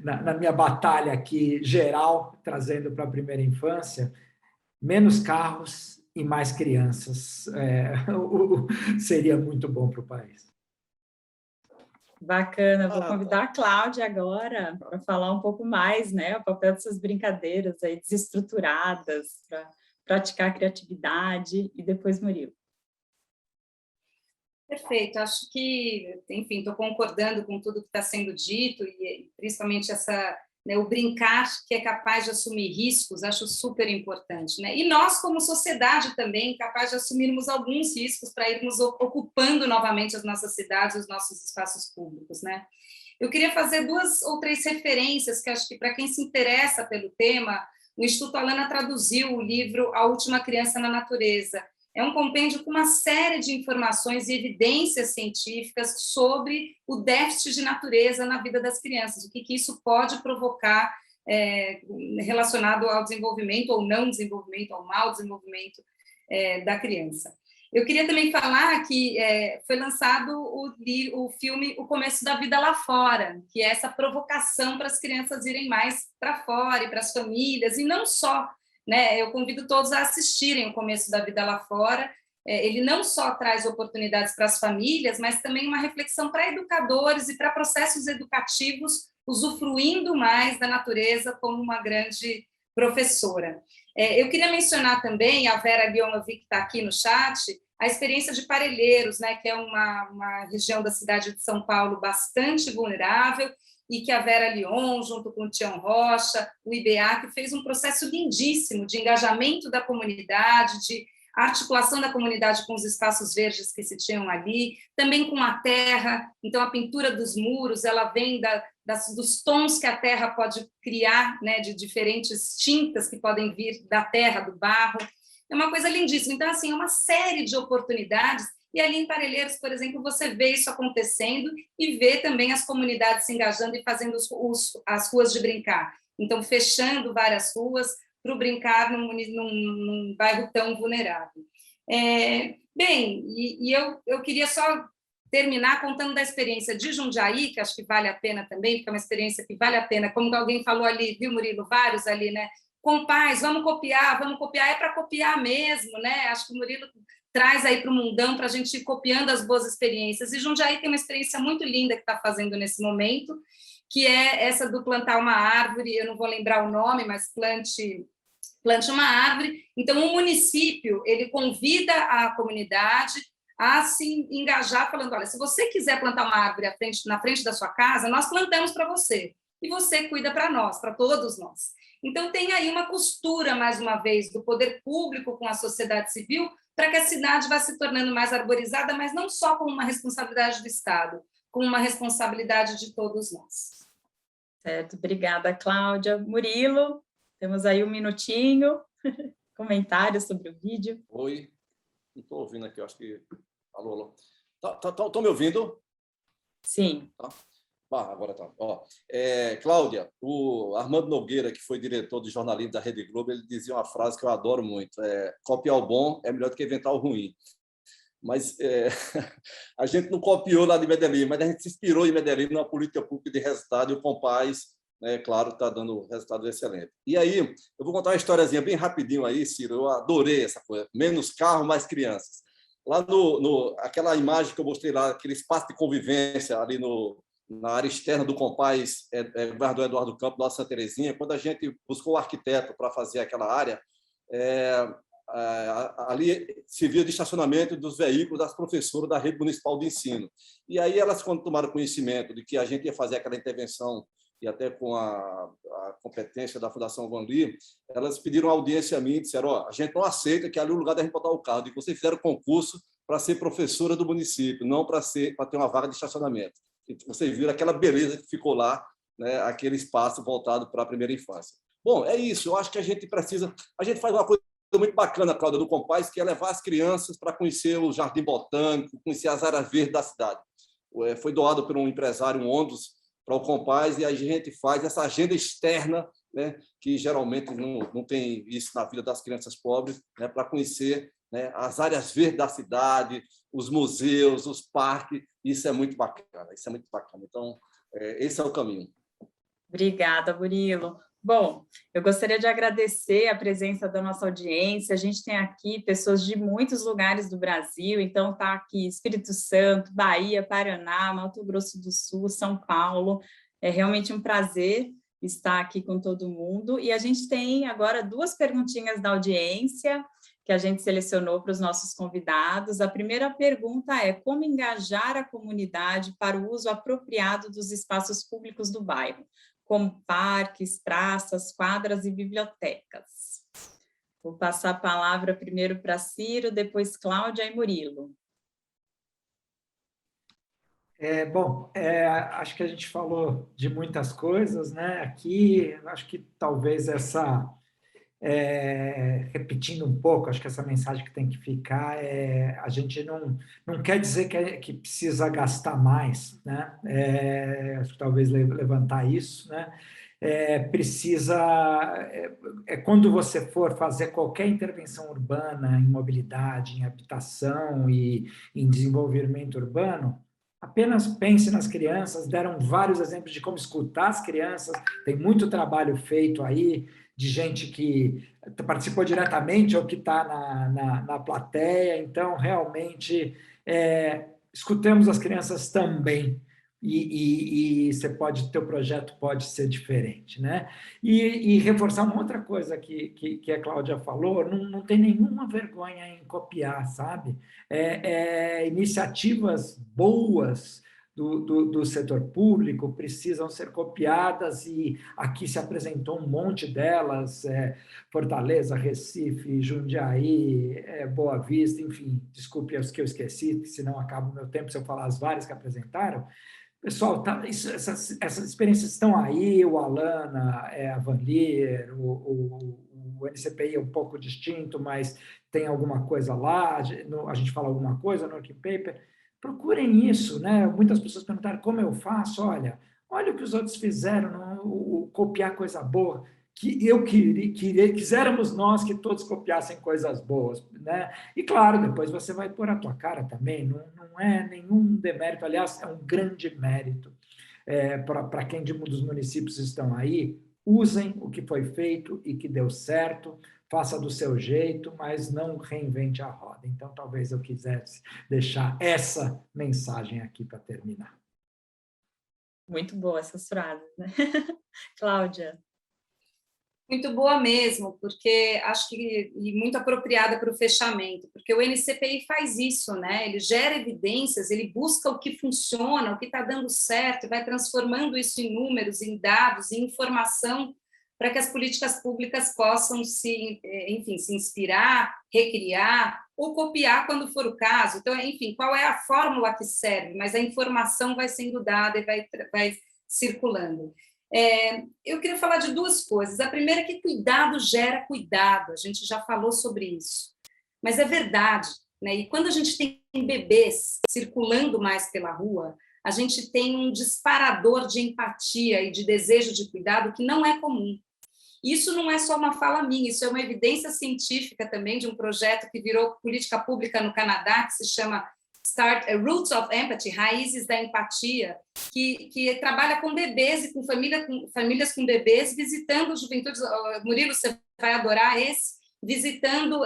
na minha batalha aqui geral, trazendo para a primeira infância, menos carros e mais crianças seria muito bom para o país. Bacana, vou convidar a Cláudia agora para falar um pouco mais, né, o papel dessas brincadeiras aí desestruturadas, para praticar a criatividade, e depois Murilo. Perfeito, acho que, enfim, estou concordando com tudo que está sendo dito, e principalmente o brincar que é capaz de assumir riscos, acho super importante, né? E nós, como sociedade também, capaz de assumirmos alguns riscos para irmos ocupando novamente as nossas cidades, os nossos espaços públicos, né? Eu queria fazer 2 ou 3 referências que acho que, para quem se interessa pelo tema, o Instituto Alana traduziu o livro A Última Criança na Natureza. É um compêndio com uma série de informações e evidências científicas sobre o déficit de natureza na vida das crianças, o que isso pode provocar relacionado ao desenvolvimento ou não desenvolvimento, ao mau desenvolvimento da criança. Eu queria também falar que foi lançado o filme O Começo da Vida Lá Fora, que é essa provocação para as crianças irem mais para fora e para as famílias, e não só, né? Eu convido todos a assistirem O Começo da Vida Lá Fora. Ele não só traz oportunidades para as famílias, mas também uma reflexão para educadores e para processos educativos, usufruindo mais da natureza como uma grande professora. Eu queria mencionar também, a Vera Lyon, eu vi que está aqui no chat, a experiência de Parelheiros, né, que é uma região da cidade de São Paulo bastante vulnerável, e que a Vera Lyon, junto com o Tião Rocha, o IBA, que fez um processo lindíssimo de engajamento da comunidade, de articulação da comunidade com os espaços verdes que se tinham ali, também com a terra. Então, a pintura dos muros, ela vem dos tons que a terra pode criar, né, de diferentes tintas que podem vir da terra, do barro. É uma coisa lindíssima. Então, assim, é uma série de oportunidades. E ali em Parelheiros, por exemplo, você vê isso acontecendo e vê também as comunidades se engajando e fazendo as ruas de brincar. Então, fechando várias ruas para o brincar num bairro tão vulnerável. Eu queria só terminar contando da experiência de Jundiaí, que acho que vale a pena também, porque é uma experiência que vale a pena, como alguém falou ali, viu, Murilo? Vários ali, né? Com pais, vamos copiar, é para copiar mesmo, né? Acho que o Murilo traz aí para o mundão para a gente ir copiando as boas experiências. E Jundiaí tem uma experiência muito linda que está fazendo nesse momento, que é essa do plantar uma árvore, eu não vou lembrar o nome, mas plante uma árvore. Então, o município, ele convida a comunidade a se engajar, falando, olha, se você quiser plantar uma árvore na frente da sua casa, nós plantamos para você, e você cuida para nós, para todos nós. Então, tem aí uma costura, mais uma vez, do poder público com a sociedade civil, para que a cidade vá se tornando mais arborizada, mas não só como uma responsabilidade do Estado, como uma responsabilidade de todos nós. Certo, obrigada, Cláudia. Murilo, temos aí um minutinho, comentários sobre o vídeo. Oi, não estou ouvindo aqui, acho que... Alô. Estão me ouvindo? Sim. Tá. Agora tá. Cláudia, o Armando Nogueira, que foi diretor de jornalismo da Rede Globo, ele dizia uma frase que eu adoro muito: copiar o bom é melhor do que inventar o ruim. Mas a gente não copiou lá de Medellín, mas a gente se inspirou em Medellín numa política pública de resultado, e o Compaz, claro, está dando resultado excelente. E aí, eu vou contar uma historiazinha bem rapidinho aí, Ciro, eu adorei essa coisa: menos carro, mais crianças. Lá aquela imagem que eu mostrei lá, aquele espaço de convivência ali na área externa do Compaz, do Eduardo Campos, lá de Santa Terezinha, quando a gente buscou o arquiteto para fazer aquela área, ali se via de estacionamento dos veículos das professoras da rede municipal de ensino. E aí elas, quando tomaram conhecimento de que a gente ia fazer aquela intervenção, e até com a competência da Fundação Vanli, elas pediram audiência a mim e disseram: a gente não aceita que ali é o lugar da gente botar o carro, e vocês fizeram concurso para ser professora do município, não para ter uma vaga de estacionamento. E vocês viram aquela beleza que ficou lá, né, aquele espaço voltado para a primeira infância. Bom, é isso. Eu acho que a gente precisa... A gente faz uma coisa muito bacana, Cláudia, do Compaz, que é levar as crianças para conhecer o Jardim Botânico, conhecer as áreas verdes da cidade. Foi doado por um empresário, um Ondos, para o Compaz, e a gente faz essa agenda externa, né, que geralmente não tem isso na vida das crianças pobres, né, para conhecer, né, as áreas verdes da cidade, os museus, os parques. Isso é muito bacana, Então, esse é o caminho. Obrigada, Murilo. Bom, eu gostaria de agradecer a presença da nossa audiência. A gente tem aqui pessoas de muitos lugares do Brasil, então está aqui Espírito Santo, Bahia, Paraná, Mato Grosso do Sul, São Paulo. É realmente um prazer estar aqui com todo mundo. E a gente tem agora 2 perguntinhas da audiência que a gente selecionou para os nossos convidados. A primeira pergunta é: como engajar a comunidade para o uso apropriado dos espaços públicos do bairro, como parques, praças, quadras e bibliotecas? Vou passar a palavra primeiro para Ciro, depois Cláudia e Murilo. Acho que a gente falou de muitas coisas, né? Aqui, acho que talvez repetindo um pouco, acho que essa mensagem que tem que ficar a gente não quer dizer que precisa gastar mais, né? Acho que talvez levantar isso, né? Quando você for fazer qualquer intervenção urbana em mobilidade, em habitação e em desenvolvimento urbano, apenas pense nas crianças. Deram vários exemplos de como escutar as crianças, tem muito trabalho feito aí, de gente que participou diretamente ou que está na plateia. Então, realmente, escutemos as crianças também, e teu projeto pode ser diferente, né? E reforçar uma outra coisa que a Cláudia falou: não tem nenhuma vergonha em copiar, sabe? Iniciativas boas do setor público precisam ser copiadas, e aqui se apresentou um monte delas: Fortaleza, Recife, Jundiaí, Boa Vista, enfim, desculpe os que eu esqueci, senão acaba o meu tempo se eu falar as várias que apresentaram. Pessoal, essas experiências estão aí, o Alana, a Vanlier, o NCPI é um pouco distinto, mas tem alguma coisa lá, a gente fala alguma coisa no Working Paper. Procurem isso, né? Muitas pessoas perguntaram como eu faço. Olha o que os outros fizeram, copiar coisa boa. Quiséramos nós que todos copiassem coisas boas, né? E claro, depois você vai pôr a tua cara também, não é nenhum demérito, aliás, é um grande mérito para quem dos municípios estão aí. Usem o que foi feito e que deu certo, faça do seu jeito, mas não reinvente a roda. Então, talvez eu quisesse deixar essa mensagem aqui para terminar. Muito boa essas frases, né? Cláudia. Muito boa mesmo, porque acho que e muito apropriada para o fechamento, porque o NCPI faz isso, né? Ele gera evidências, ele busca o que funciona, o que está dando certo, e vai transformando isso em números, em dados, em informação, para que as políticas públicas possam se inspirar, recriar ou copiar quando for o caso. Então, enfim, qual é a fórmula que serve? Mas a informação vai sendo dada e vai circulando. Eu queria falar de 2 coisas. A primeira é que cuidado gera cuidado, a gente já falou sobre isso, mas é verdade, né? E quando a gente tem bebês circulando mais pela rua, a gente tem um disparador de empatia e de desejo de cuidado que não é comum. Isso não é só uma fala minha, isso é uma evidência científica também de um projeto que virou política pública no Canadá, que se chama Roots of Empathy, Raízes da Empatia, que trabalha com bebês e com famílias com bebês, visitando juventudes. Murilo, você vai adorar esse, visitando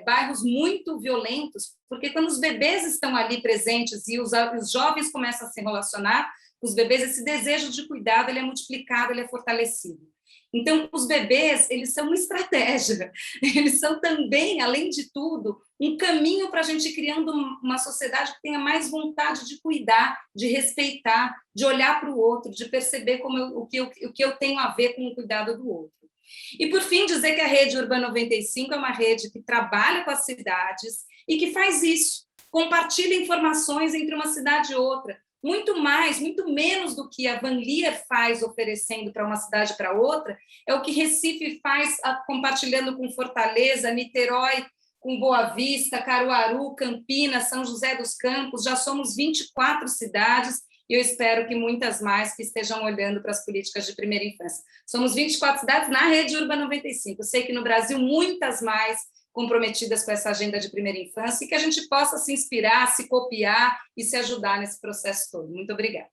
bairros muito violentos, porque quando os bebês estão ali presentes e os jovens começam a se relacionar com os bebês, esse desejo de cuidado ele é multiplicado, ele é fortalecido. Então, os bebês, eles são uma estratégia, eles são também, além de tudo, um caminho para a gente ir criando uma sociedade que tenha mais vontade de cuidar, de respeitar, de olhar para o outro, de perceber o que eu tenho a ver com o cuidado do outro. E, por fim, dizer que a Rede Urban 95 é uma rede que trabalha com as cidades e que faz isso, compartilha informações entre uma cidade e outra, muito menos do que a Van Leer faz oferecendo para uma cidade para outra, é o que Recife faz compartilhando com Fortaleza, Niterói, com Boa Vista, Caruaru, Campinas, São José dos Campos. Já somos 24 cidades e eu espero que muitas mais que estejam olhando para as políticas de primeira infância. Somos 24 cidades na Rede Urban 95. Eu sei que no Brasil muitas mais comprometidas com essa agenda de primeira infância e que a gente possa se inspirar, se copiar e se ajudar nesse processo todo. Muito obrigada.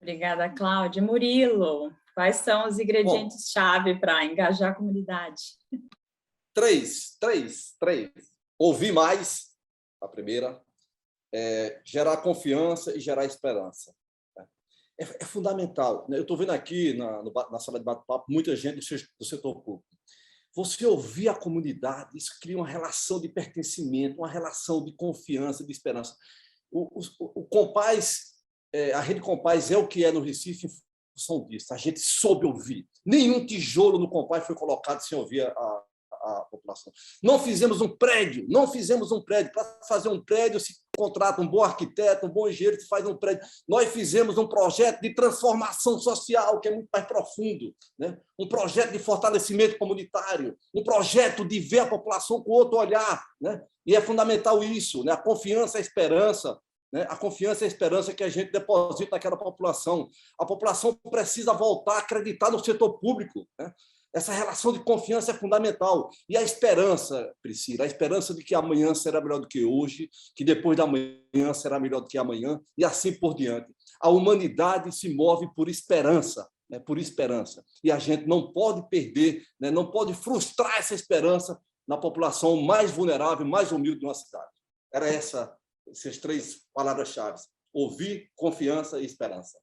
Obrigada, Cláudia. Murilo, quais são os ingredientes-chave para engajar a comunidade? Três. Ouvir mais, a primeira, gerar confiança e gerar esperança. É fundamental. Eu estou vendo aqui na sala de bate-papo muita gente do setor público. Você ouvir a comunidade, isso cria uma relação de pertencimento, uma relação de confiança, de esperança. O Compaz, a Rede Compaz é o que é no Recife em função disso. A gente soube ouvir. Nenhum tijolo no Compaz foi colocado sem ouvir a população. Não fizemos um prédio. Para fazer um prédio, se contrata um bom arquiteto, um bom engenheiro que faz um prédio. Nós fizemos um projeto de transformação social, que é muito mais profundo, né? Um projeto de fortalecimento comunitário, um projeto de ver a população com outro olhar, né? E é fundamental isso, né? A confiança e a esperança, né? A confiança e a esperança que a gente deposita naquela população. A população precisa voltar a acreditar no setor público, né? Essa relação de confiança é fundamental. E a esperança, Priscila, a esperança de que amanhã será melhor do que hoje, que depois da manhã será melhor do que amanhã, e assim por diante. A humanidade se move por esperança, né? Por esperança. E a gente não pode perder, né? Não pode frustrar essa esperança na população mais vulnerável, mais humilde de uma cidade. Era essas 3 palavras-chave: ouvir, confiança e esperança.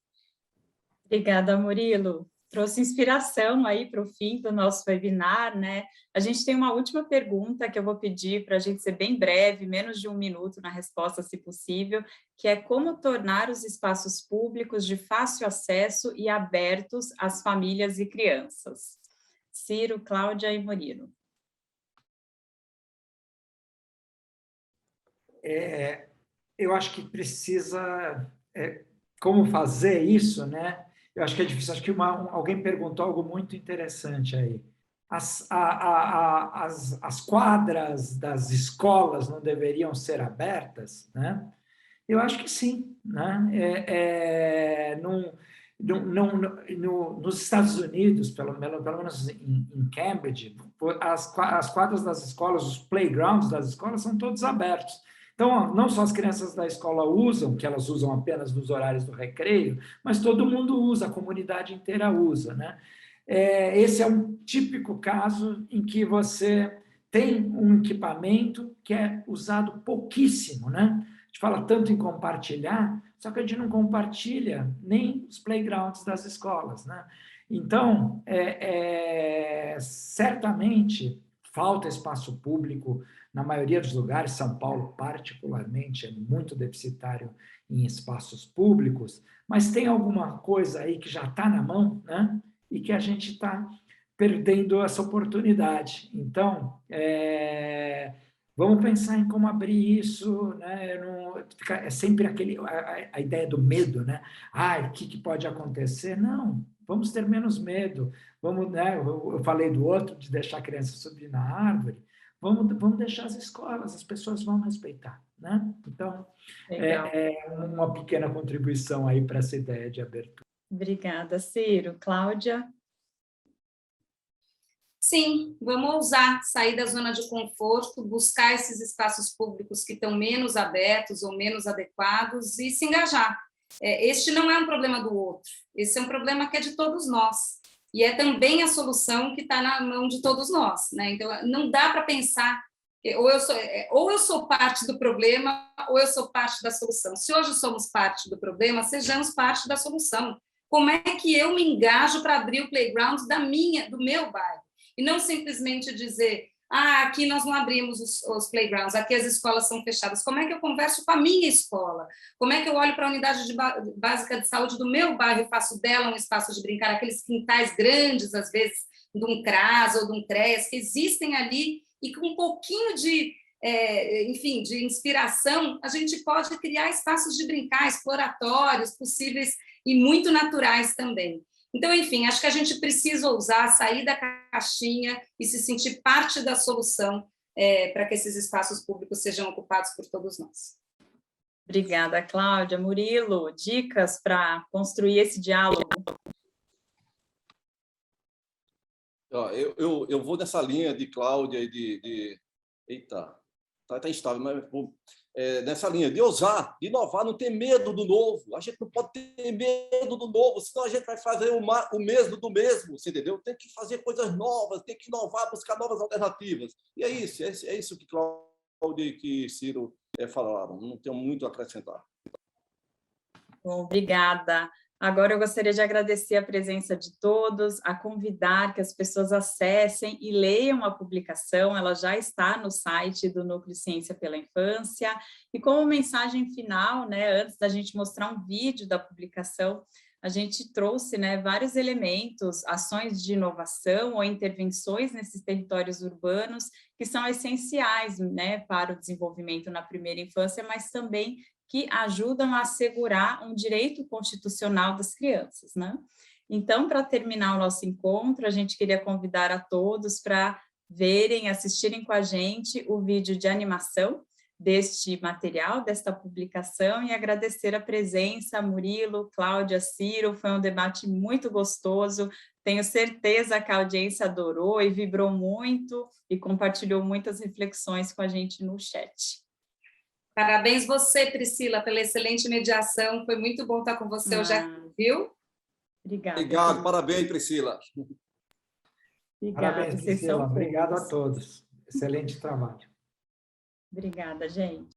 Obrigada, Murilo. Trouxe inspiração aí para o fim do nosso webinar, né? A gente tem uma última pergunta que eu vou pedir para a gente ser bem breve, menos de 1 minuto na resposta, se possível, que é como tornar os espaços públicos de fácil acesso e abertos às famílias e crianças. Ciro, Cláudia e Murilo. Eu acho que precisa... como fazer isso, né? Eu acho que é difícil. Acho que alguém perguntou algo muito interessante aí. As quadras das escolas não deveriam ser abertas, né? Eu acho que sim, né? Nos Estados Unidos, pelo menos em Cambridge, as quadras das escolas, os playgrounds das escolas são todos abertos. Então, não só as crianças da escola usam, que elas usam apenas nos horários do recreio, mas todo mundo usa, a comunidade inteira usa, né? Esse é um típico caso em que você tem um equipamento que é usado pouquíssimo, né? A gente fala tanto em compartilhar, só que a gente não compartilha nem os playgrounds das escolas, né? Então, certamente falta espaço público na maioria dos lugares. São Paulo, particularmente, é muito deficitário em espaços públicos, mas tem alguma coisa aí que já está na mão, né? E que a gente está perdendo essa oportunidade. Então, vamos pensar em como abrir isso, né? É sempre a ideia do medo, né? O que pode acontecer? Não, vamos ter menos medo. Vamos, né? Eu falei do outro, de deixar a criança subir na árvore. Vamos deixar as escolas, as pessoas vão respeitar. né? Então, Legal. é uma pequena contribuição aí para essa ideia de abertura. Obrigada, Ciro. Cláudia? Sim, vamos ousar sair da zona de conforto, buscar esses espaços públicos que estão menos abertos ou menos adequados e se engajar. Este não é um problema do outro, esse é um problema que é de todos nós. E é também a solução que está na mão de todos nós, né? Então, não dá para pensar ou eu sou parte do problema ou eu sou parte da solução. Se hoje somos parte do problema, sejamos parte da solução. Como é que eu me engajo para abrir o playground do meu bairro? E não simplesmente dizer, aqui nós não abrimos os playgrounds, aqui as escolas são fechadas. Como é que eu converso com a minha escola? Como é que eu olho para a unidade básica de saúde do meu bairro e faço dela um espaço de brincar, aqueles quintais grandes, às vezes, de um CRAS ou de um CREAS, que existem ali, e com um pouquinho de inspiração, a gente pode criar espaços de brincar, exploratórios, possíveis e muito naturais também. Então, enfim, acho que a gente precisa ousar, sair da caixinha e se sentir parte da solução para que esses espaços públicos sejam ocupados por todos nós. Obrigada, Cláudia. Murilo, dicas para construir esse diálogo? Eu vou nessa linha de Cláudia e Eita, tá instável, mas nessa linha de ousar, de inovar, não ter medo do novo. A gente não pode ter medo do novo, senão a gente vai fazer o mesmo do mesmo, você entendeu? Tem que fazer coisas novas, tem que inovar, buscar novas alternativas. E é isso que Cláudia e que Ciro falaram. Não tenho muito a acrescentar. Bom, obrigada. Agora eu gostaria de agradecer a presença de todos, a convidar que as pessoas acessem e leiam a publicação, ela já está no site do Núcleo Ciência pela Infância, e como mensagem final, né, antes da gente mostrar um vídeo da publicação, a gente trouxe, né, vários elementos, ações de inovação ou intervenções nesses territórios urbanos que são essenciais, né, para o desenvolvimento na primeira infância, mas também que ajudam a assegurar um direito constitucional das crianças, né? Então, para terminar o nosso encontro, a gente queria convidar a todos para assistirem com a gente o vídeo de animação deste material, desta publicação, e agradecer a presença, Murilo, Cláudia, Ciro, foi um debate muito gostoso, tenho certeza que a audiência adorou e vibrou muito, e compartilhou muitas reflexões com a gente no chat. Parabéns você, Priscila, pela excelente mediação. Foi muito bom estar com você hoje, viu? Obrigada. Obrigado, parabéns, Priscila. Obrigada, parabéns, Priscila. Obrigado a todos. Excelente trabalho. Obrigada, gente.